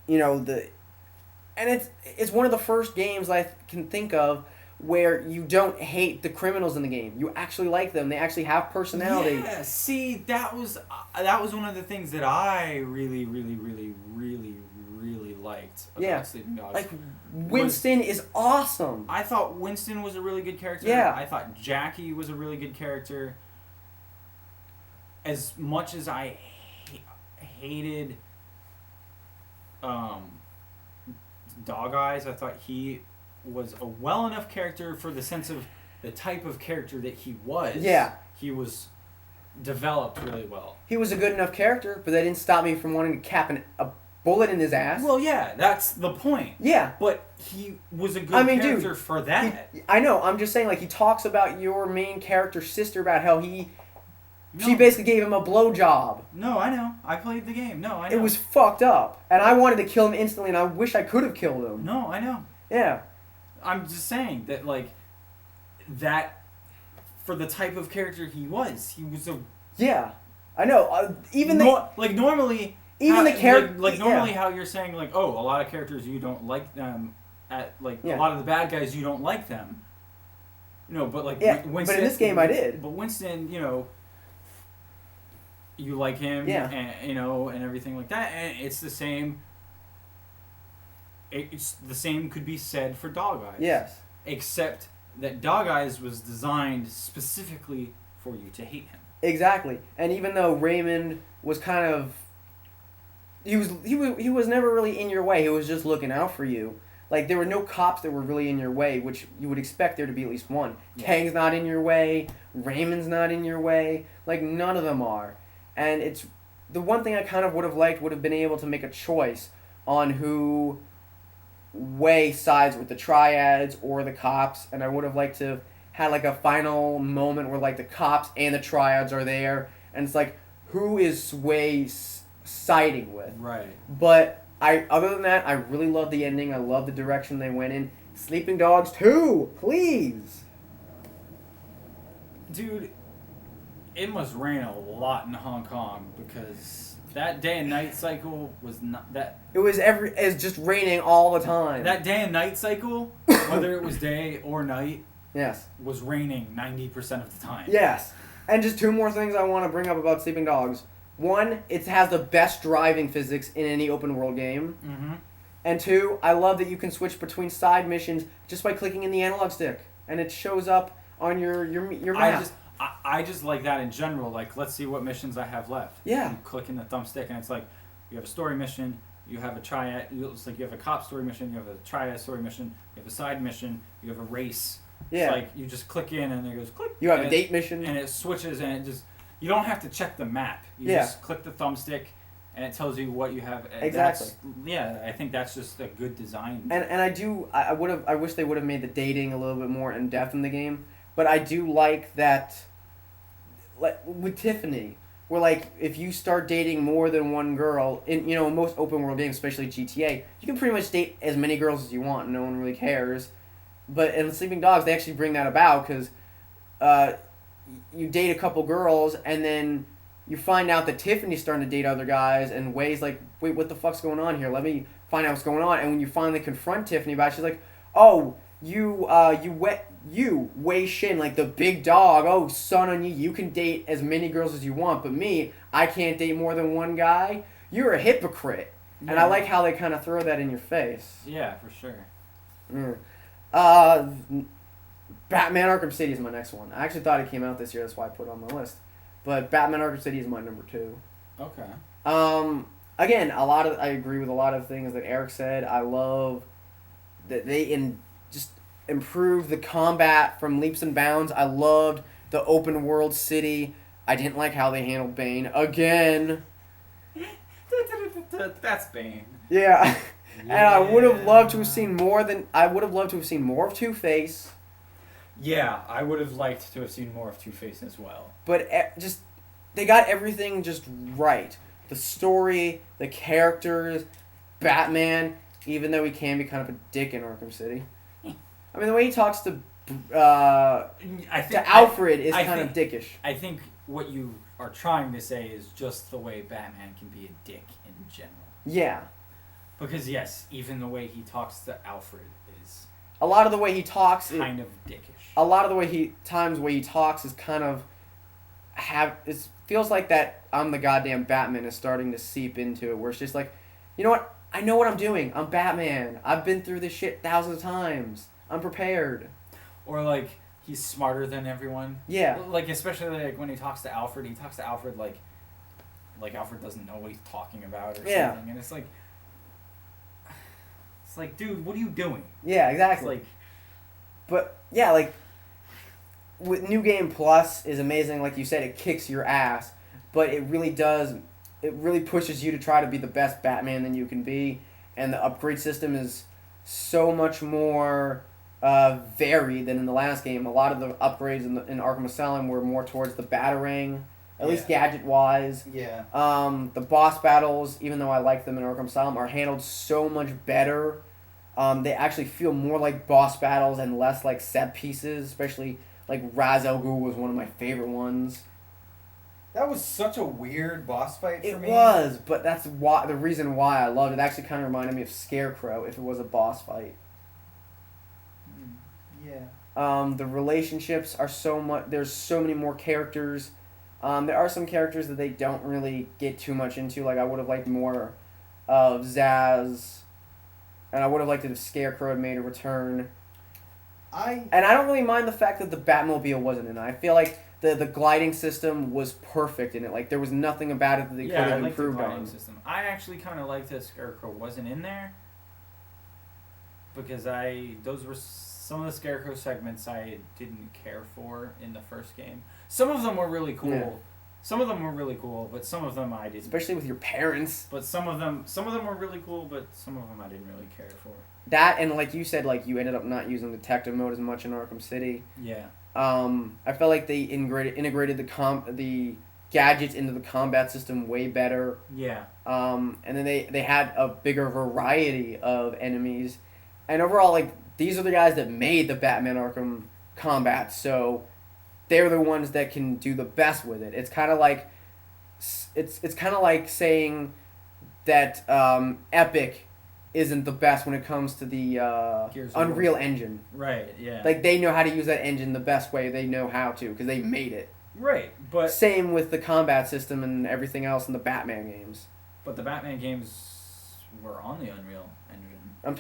it's one of the first games I can think of where you don't hate the criminals in the game. You actually like them. They actually have personality. Yeah, see, that was one of the things that I really, really, really, really, really liked about Sleeping Dogs. Like, Winston is awesome. I thought Winston was a really good character. Yeah. I thought Jackie was a really good character. As much as I hated Dog Eyes, I thought he was a well enough character for the sense of the type of character that he was. Yeah. He was developed really well. He was a good enough character, but that didn't stop me from wanting to cap a bullet in his ass. Well, yeah, that's the point. Yeah. But he was a good character for that. I know, I'm just saying, like, he talks about your main character's sister, about how she No. basically gave him a blowjob. No, I know. I played the game. No, I know. It was fucked up. And I wanted to kill him instantly, and I wish I could have killed him. No, I know. Yeah. I'm just saying that, like, that for the type of character he was a... Yeah. I know. normally... Even the character... Like, normally how you're saying, like, oh, a lot of characters you don't like them, a lot of the bad guys you don't like them. No, but, like, Winston... But in this game I did. But Winston, you like him, and, and everything like that, and it's the same... It's the same could be said for Dog Eyes. Yes. Except that Dog Eyes was designed specifically for you to hate him. Exactly. And even though Raymond was kind of... He was never really in your way. He was just looking out for you. Like, there were no cops that were really in your way, which you would expect there to be at least one. Yeah. Kang's not in your way. Raymond's not in your way. Like, none of them are. And it's... The one thing I kind of would have liked would have been able to make a choice on who Wei sides with the triads or the cops, and I would have liked to have had, like, a final moment where, like, the cops and the triads are there, and it's like, who is Wei siding with? Right. But other than that, I really love the ending. I love the direction they went in. Sleeping Dogs 2, please. Dude, it must rain a lot in Hong Kong because that day and night cycle was not that. It's just raining all the time. That day and night cycle, whether it was day or night, yes, was raining 90% of the time. Yes. And just two more things I want to bring up about Sleeping Dogs. One, it has the best driving physics in any open world game. Mm-hmm. And two, I love that you can switch between side missions just by clicking in the analog stick, and it shows up on your map. I just like that in general. Like, let's see what missions I have left. Yeah. You click in the thumbstick, and it's like, you have a story mission, you have a triad. It's like you have a cop story mission, you have a triad story mission, you have a side mission, you have a race. Yeah. It's like you just click in, and it goes click. You have a date mission, and it switches, and it just you don't have to check the map. You just click the thumbstick, and it tells you what you have. Exactly. I think that's just a good design. And I wish they would have made the dating a little bit more in depth in the game. But I do like that, like with Tiffany, where like if you start dating more than one girl in most open world games, especially GTA, you can pretty much date as many girls as you want. And no one really cares. But in Sleeping Dogs, they actually bring that about because you date a couple girls and then you find out that Tiffany's starting to date other guys, and Wei's like, wait, what the fuck's going on here? Let me find out what's going on. And when you finally confront Tiffany about it, she's like, oh, you Wei Shin, like the big dog, oh, son on you, you can date as many girls as you want, but me, I can't date more than one guy. You're a hypocrite. Yeah. And I like how they kind of throw that in your face. Yeah, for sure. Batman Arkham City is my next one. I actually thought it came out this year, that's why I put it on my list. But Batman Arkham City is my number 2. Okay. Again, I agree with a lot of things that Eric said. I love that they just improved the combat from leaps and bounds. I loved the open world city. I didn't like how they handled Bane. Again. That's Bane. Yeah. And I would have loved to have seen more than I would have loved to have seen more of Two-Face. Yeah, I would have liked to have seen more of Two-Face as well. But just they got everything just right. The story, the characters, Batman, even though he can be kind of a dick in Arkham City. I mean, the way he talks to Alfred is kind of dickish. I think what you are trying to say is just the way Batman can be a dick in general. Yeah. Because yes, even the way he talks to Alfred is a lot of the way he talks kind of dickish. A lot of the way he talks is kind of it feels like that I'm the goddamn Batman is starting to seep into it, where it's just like, you know what? I know what I'm doing. I'm Batman. I've been through this shit thousands of times. I'm prepared. Or like he's smarter than everyone. Yeah. Like especially like when he talks to Alfred, he talks to Alfred like Alfred doesn't know what he's talking about or something, and it's like, dude, what are you doing? Yeah, exactly. It's like, but yeah, like with New Game Plus is amazing. Like you said, it kicks your ass, but it really does. It really pushes you to try to be the best Batman than you can be, and the upgrade system is so much more varied than in the last game. A lot of the upgrades in Arkham Asylum were more towards the Batarang, at least gadget-wise. Yeah. The boss battles, even though I like them in Arkham Asylum, are handled so much better. They actually feel more like boss battles and less like set pieces, especially like Ra's al Ghul was one of my favorite ones. That was such a weird boss fight for me. It was, but that's why the reason why I loved it. It actually kind of reminded me of Scarecrow if it was a boss fight. Yeah. The relationships are so much. There's so many more characters. There are some characters that they don't really get too much into. Like I would have liked more of Zaz, and I would have liked it if Scarecrow had made a return. And I don't really mind the fact that the Batmobile wasn't in it. I feel like the gliding system was perfect in it. Like there was nothing about it that they could have improved the gliding on. System. I actually kind of liked that Scarecrow wasn't in there because those were some of the Scarecrow segments I didn't care for in the first game. Some of them were really cool. Yeah. Some of them were really cool, but some of them I didn't. Especially with your parents. But some of them were really cool, but some of them I didn't really care for. That and like you said, like you ended up not using detective mode as much in Arkham City. Yeah. I felt like they integrated the gadgets into the combat system way better. Yeah. And then they had a bigger variety of enemies, and overall, like these are the guys that made the Batman Arkham combat, so they're the ones that can do the best with it. It's kind of like saying that Epic isn't the best when it comes to the Unreal Engine. Right, yeah. Like, they know how to use that engine the best way they know how to, because they made it. Right, but... Same with the combat system and everything else in the Batman games. But the Batman games were on the Unreal Engine. I'm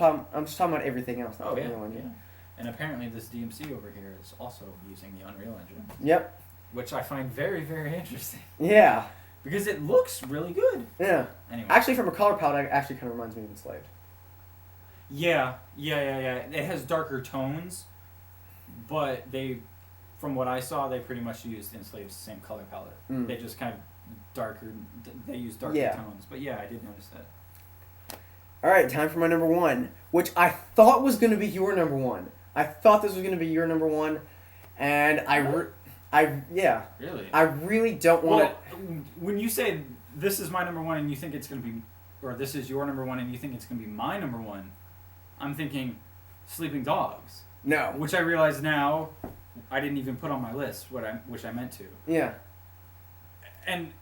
just talking about everything else, not the Unreal Engine. Yeah. And apparently this DMC over here is also using the Unreal Engine. Yep. Which I find very, very interesting. Yeah. Because it looks really good. Yeah. Anyway. Actually, from a color palette, it actually kind of reminds me of Enslaved. Yeah. It has darker tones, but from what I saw, they pretty much used Enslaved's same color palette. Mm. They just kind of they use darker tones. But yeah, I did notice that. Alright, time for my number one, which I thought was going to be your number one. I thought this was going to be your number one, and yeah. Really? I really don't want to... when you say this is my number one and you think it's going to be, or this is your number one and you think it's going to be my number one, I'm thinking Sleeping Dogs. No. Which I realize now I didn't even put on my list, which I meant to. Yeah. And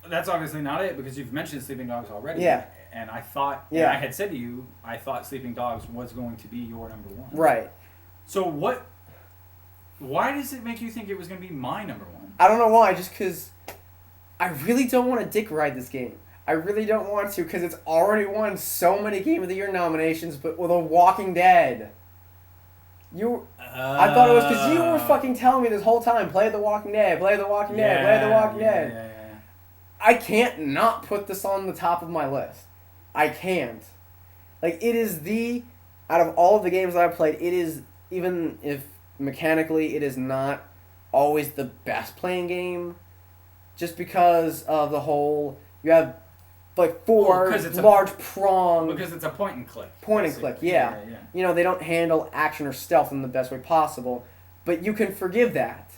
that's obviously not it, because you've mentioned Sleeping Dogs already. Yeah. And I thought, and I had said to you, I thought Sleeping Dogs was going to be your number one. Right. So why does it make you think it was going to be my number one? I don't know why, just because I really don't want to dick ride this game. I really don't want to, because it's already won so many Game of the Year nominations, but with The Walking Dead. I thought it was because you were fucking telling me this whole time, play The Walking Dead, play The Walking Dead, play The Walking Dead. Yeah. I can't not put this on the top of my list. I can't. Like, it is out of all of the games that I've played, it is, even if mechanically it is not always the best playing game, just because of the whole, you have like 4 'cause it's a- large prong Because it's a point and click. point and basically. click. Yeah. Yeah. You know, they don't handle action or stealth in the best way possible, but you can forgive that.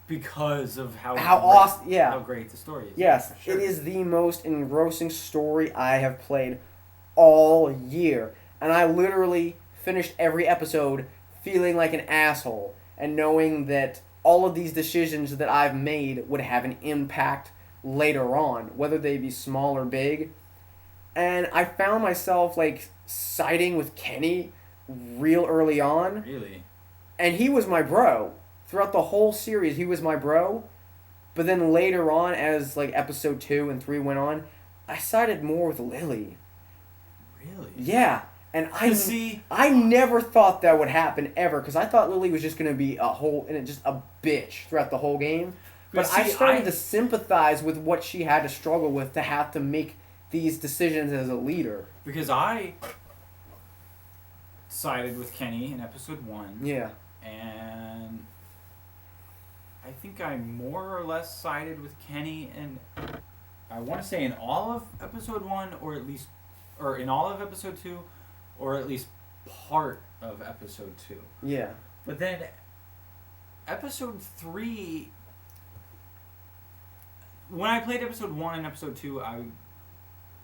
Because of how awesome! Yeah. how great the story is. Yes, Sure. it is the most engrossing story I have played all year. And I literally finished every episode feeling like an asshole and knowing that all of these decisions that I've made would have an impact later on, whether they be small or big. And I found myself like siding with Kenny real early on. Really. And he was my bro. Throughout the whole series, he was my bro. But then later on, as like episode 2 and 3 went on, I sided more with Lily. Really. Yeah, and See, I never thought that would happen ever, because I thought Lily was just gonna be just a bitch throughout the whole game. But I started to sympathize with what she had to struggle with to have to make these decisions as a leader. because I sided with Kenny in episode 1, Yeah. and I think I more or less sided with Kenny, and I want to say in all of episode 1, or in all of episode 2, or at least part of episode 2. Yeah. But then episode 3, when I played episode 1 and episode 2, I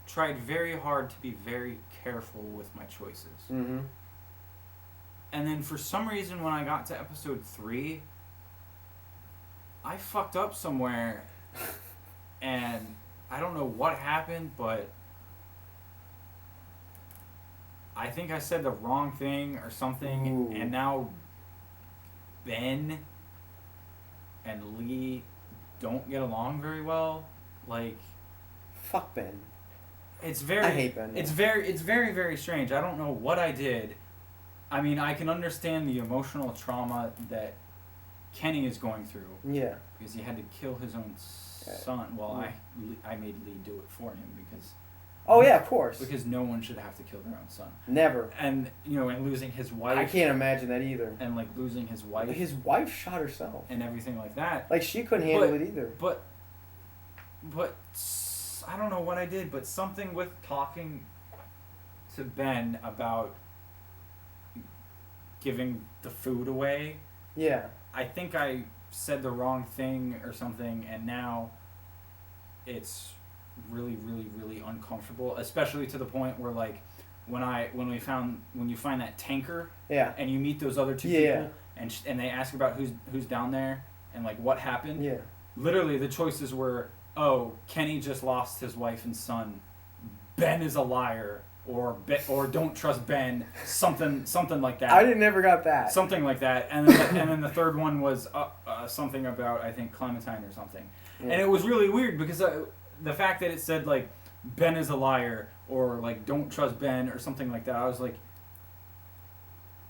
tried very hard to be very careful with my choices. Mm-hmm. And then for some reason, when I got to episode 3, I fucked up somewhere, and I don't know what happened, but I think I said the wrong thing or something, Ooh. and now Ben and Lee don't get along very well. Like, Fuck Ben. it's very, I hate Ben. it's very, very strange. I don't know what I did. I mean, I can understand the emotional trauma that Kenny is going through Yeah. because he had to kill his own son. Well, I made Lee do it for him Oh yeah, of course. because no one should have to kill their own son. Never. And and losing his wife. I can't imagine that either. And like losing his wife His wife shot herself. and everything like that. Like she couldn't handle it either. But I don't know what I did, but something with talking to Ben about giving the food away. Yeah. I think I said the wrong thing or something, and now it's really, really, really uncomfortable, especially to the point where like when you find that tanker Yeah. and you meet those other two Yeah. people and they ask about who's down there and like what happened. Yeah. Literally, the choices were, oh, Kenny just lost his wife and son. Ben is a liar, or don't trust Ben. Something like that. I never got that. Something like that, and then the third one was something about I think Clementine or something, Yeah. and it was really weird because the fact that it said like Ben is a liar or like don't trust Ben or something like that, I was like,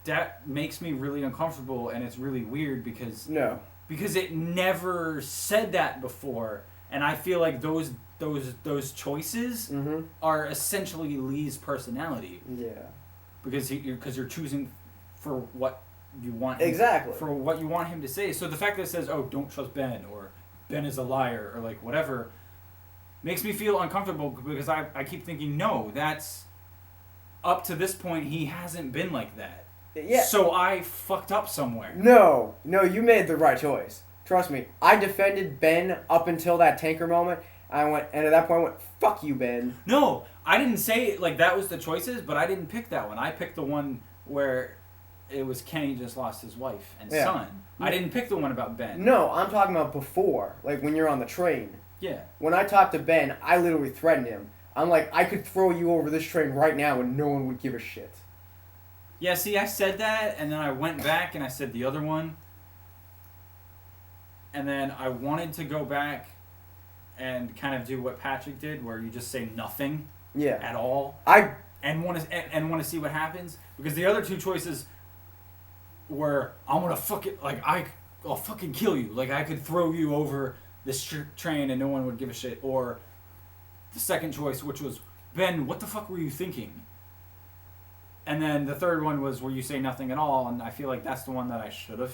that makes me really uncomfortable, and it's really weird because it never said that before, and I feel like those choices Mm-hmm. are essentially Lee's personality. Yeah. Because you're choosing for what you want Exactly. for what you want him to say. So the fact that it says, "Oh, don't trust Ben," or "Ben is a liar," or like whatever, makes me feel uncomfortable because I keep thinking, no, that's up to this point he hasn't been like that. Yeah. So I fucked up somewhere. No, you made the right choice. Trust me. I defended Ben up until that tanker moment. And at that point I went, fuck you, Ben. No, I didn't say like that was the choices, but I didn't pick that one. I picked the one where it was Kenny just lost his wife and son. I didn't pick the one about Ben. No, I'm talking about before, like when you're on the train. Yeah. When I talked to Ben, I literally threatened him. I'm like, I could throw you over this train right now and no one would give a shit. Yeah, see, I said that, and then I went back and I said the other one. And then I wanted to go back and kind of do what Patrick did, where you just say nothing at all. And want to see what happens. Because the other two choices were, I'm going to fucking, like, I'll fucking kill you. Like, I could throw you over this train and no one would give a shit. Or the second choice, which was, Ben, what the fuck were you thinking? And then the third one was where you say nothing at all, and I feel like that's the one that I should have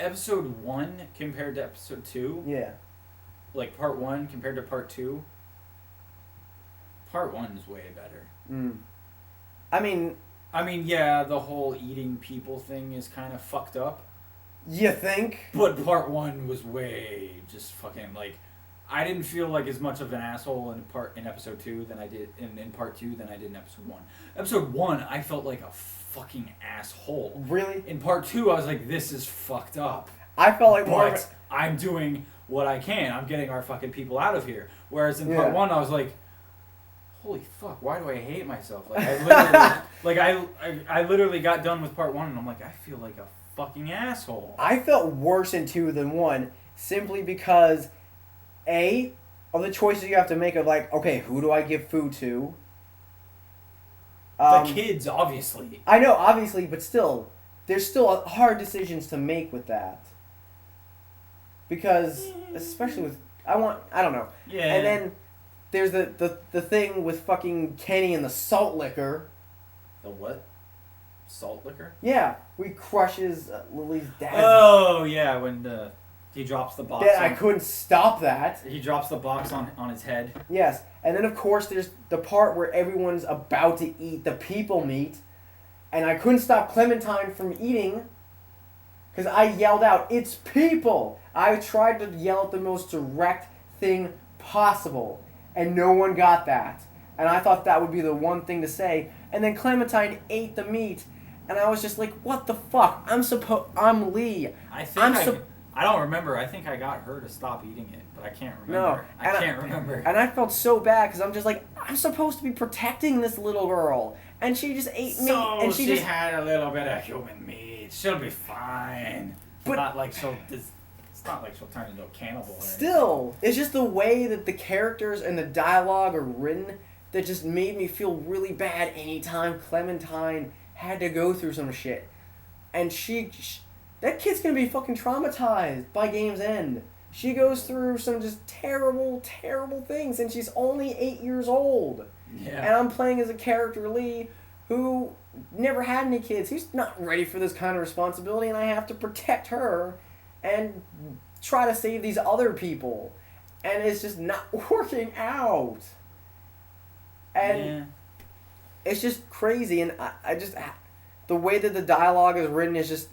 episode 1 compared to episode 2. Yeah. Like part 1 compared to part 2. Part 1 is way better. I mean, yeah, the whole eating people thing is kind of fucked up. You think? But part 1 was way just fucking like, I didn't feel like as much of an asshole in episode 2 than I did in part 2 than I did in episode 1. Episode 1, I felt like a fucking asshole. Really? In part 2, I was like, this is fucked up. I felt like more. But I'm doing what I can. I'm getting our fucking people out of here. Whereas in part 1, I was like, holy fuck, why do I hate myself? Like I literally, I literally got done with part 1 and I'm like, I feel like a fucking asshole. I felt worse in 2 than 1 simply because of the choices you have to make of like, okay, who do I give food to? The kids, obviously. I know, obviously, but still, there's still hard decisions to make with that. Because, especially with, I don't know. Yeah. And then there's the thing with fucking Kenny and the salt liquor. The what? Salt liquor? Yeah, we crushes Lily's dad. Oh, yeah, when he drops the box. I couldn't stop that. He drops the box on his head. Yes, and then of course there's the part where everyone's about to eat the people meat, and I couldn't stop Clementine from eating, because I yelled out, "It's people!" I tried to yell at the most direct thing possible, and no one got that. And I thought that would be the one thing to say, and then Clementine ate the meat, and I was just like, what the fuck? I'm Lee. I don't remember. I think I got her to stop eating it, but I can't remember. No, I can't remember. And I felt so bad because I'm just like, I'm supposed to be protecting this little girl, and she just ate meat. And she just had a little bit of human meat. She'll be fine. But not like she'll. It's not like she'll turn into a cannibal. Still, it's just the way that the characters and the dialogue are written that just made me feel really bad anytime Clementine had to go through some shit, and that kid's gonna be fucking traumatized by game's end. She goes through some just terrible, terrible things, and she's only 8 years old. Yeah. And I'm playing as a character, Lee, who never had any kids. He's not ready for this kind of responsibility, and I have to protect her and try to save these other people. And it's just not working out. And it's just crazy, and I just... The way that the dialogue is written is just...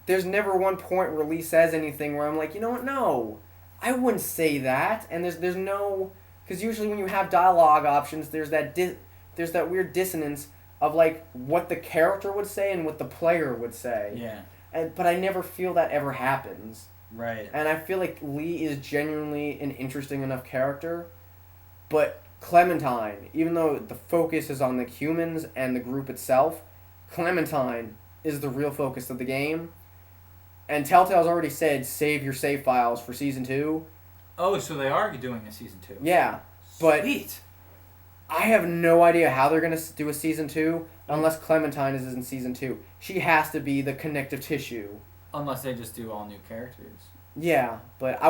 There's never one point where Lee says anything where I'm like, you know what, no. I wouldn't say that. And there's no... Because usually when you have dialogue options, there's that weird dissonance of like what the character would say and what the player would say. Yeah. But I never feel that ever happens. Right. And I feel like Lee is genuinely an interesting enough character. But Clementine, even though the focus is on the humans and the group itself, Clementine is the real focus of the game. And Telltale's already said, save your save files for Season 2. Oh, so they are doing a Season 2. Yeah. But Sweet. I have no idea how they're going to do a Season 2 unless Clementine is in Season 2. She has to be the connective tissue. Unless they just do all new characters. Yeah, but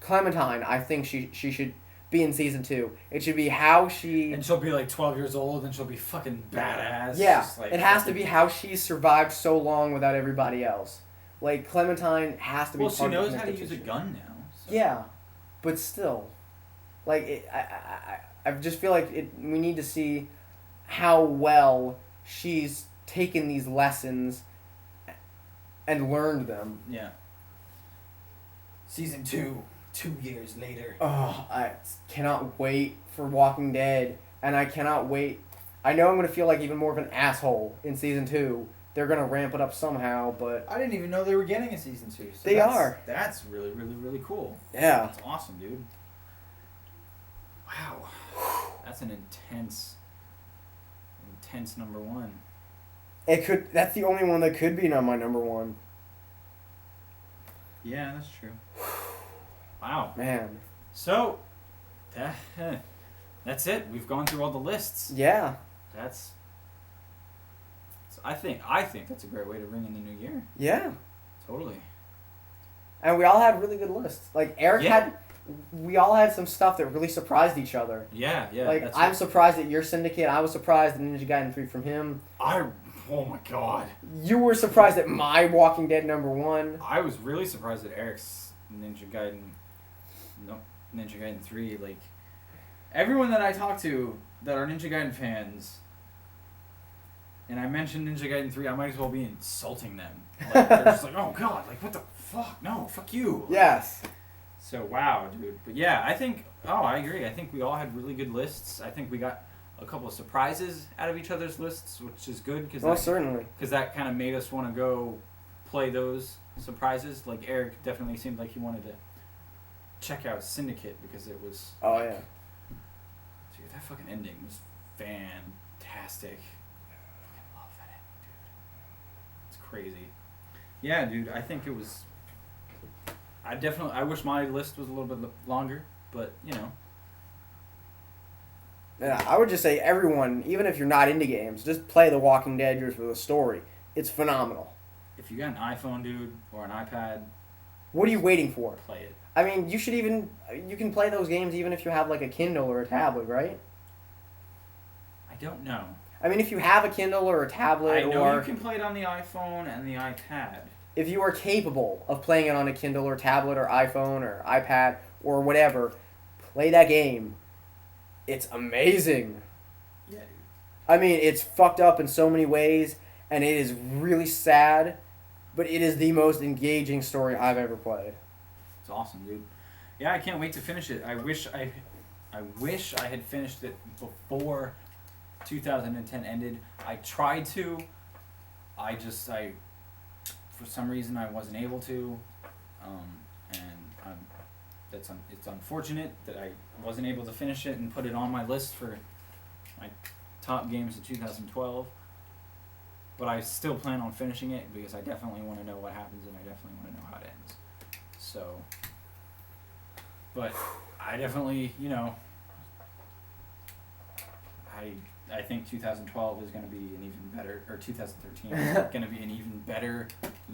Clementine, I think she should be in Season 2. It should be how she... And she'll be like 12 years old and she'll be fucking badass. Yeah, just like, it has to be how she survived so long without everybody else. Like, Clementine has to be part of the Well, she knows how to connective use a tissue. gun now. So. Yeah, but still. Like, I just feel like we need to see how well she's taken these lessons and learned them. Yeah. Season 2, 2 years later. Oh, I cannot wait for Walking Dead, and I cannot wait. I know I'm going to feel like even more of an asshole in Season 2. They're going to ramp it up somehow, but... I didn't even know they were getting a Season 2. So they are. That's really, really, really cool. Yeah. That's awesome, dude. Wow. That's an intense number 1. That's the only one that could be my number 1. Yeah, that's true. Wow. Man. So, that's it. We've gone through all the lists. Yeah. I think that's a great way to ring in the new year. Yeah. Totally. And we all had really good lists. Like, we all had some stuff that really surprised each other. Yeah. Like, I'm surprised at your Syndicate. I was surprised at Ninja Gaiden 3 from him. Oh my god. You were surprised at my Walking Dead #1. I was really surprised at Eric's Ninja Gaiden 3. Like, everyone that I talk to that are Ninja Gaiden fans, and I mentioned Ninja Gaiden 3, I might as well be insulting them. Like, they're just like, oh god, like, what the fuck? No, fuck you. Yes. So, wow, dude. But yeah, I agree. I think we all had really good lists. I think we got a couple of surprises out of each other's lists, which is good. Certainly. Because that kind of made us want to go play those surprises. Like, Eric definitely seemed like he wanted to check out Syndicate because it was... Oh, yeah. Dude, that fucking ending was fantastic. I love that ending, dude. It's crazy. Yeah, dude, I think it was... I wish my list was a little bit longer, but, you know. Yeah, I would just say everyone, even if you're not into games, just play The Walking Dead just for the story. It's phenomenal. If you got an iPhone, dude, or an iPad... What are you waiting for? Play it. I mean, you can play those games even if you have, like, a Kindle or a tablet, right? I don't know. I mean, if you have a Kindle or a tablet, I know you can play it on the iPhone and the iPad. If you are capable of playing it on a Kindle or tablet or iPhone or iPad or whatever, play that game. It's amazing. Yeah, dude. I mean, it's fucked up in so many ways, and it is really sad, but it is the most engaging story I've ever played. It's awesome, dude. Yeah, I can't wait to finish it. I wish I had finished it before 2010 ended. I tried to. For some reason, I wasn't able to, and it's unfortunate that I wasn't able to finish it and put it on my list for my top games of 2012. But I still plan on finishing it because I definitely want to know what happens and I definitely want to know how it ends. So, but I definitely, you know, I think 2012 is going to be an even better, or 2013 is going to be an even better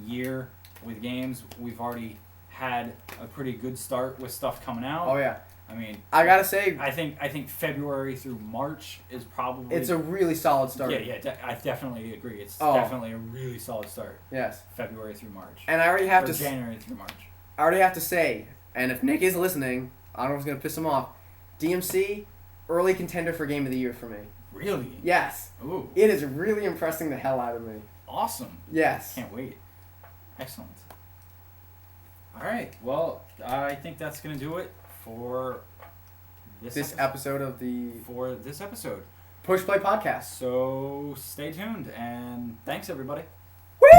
year with games. We've already had a pretty good start with stuff coming out. Oh yeah. I mean, I gotta say, I think February through March is probably... It's a really solid start. Yeah, I definitely agree. It's definitely a really solid start. Yes. February through March. And I already have to... January through March. I already have to say, and if Nick is listening, I don't know if it's going to piss him off, DMC, early contender for Game of the Year for me. Really? Yes. Ooh. It is really impressing the hell out of me. Awesome. Yes. Can't wait. Excellent. All right. Well, I think that's going to do it for this episode of the... For this episode. Push Play Podcast. So stay tuned, and thanks, everybody. Woo!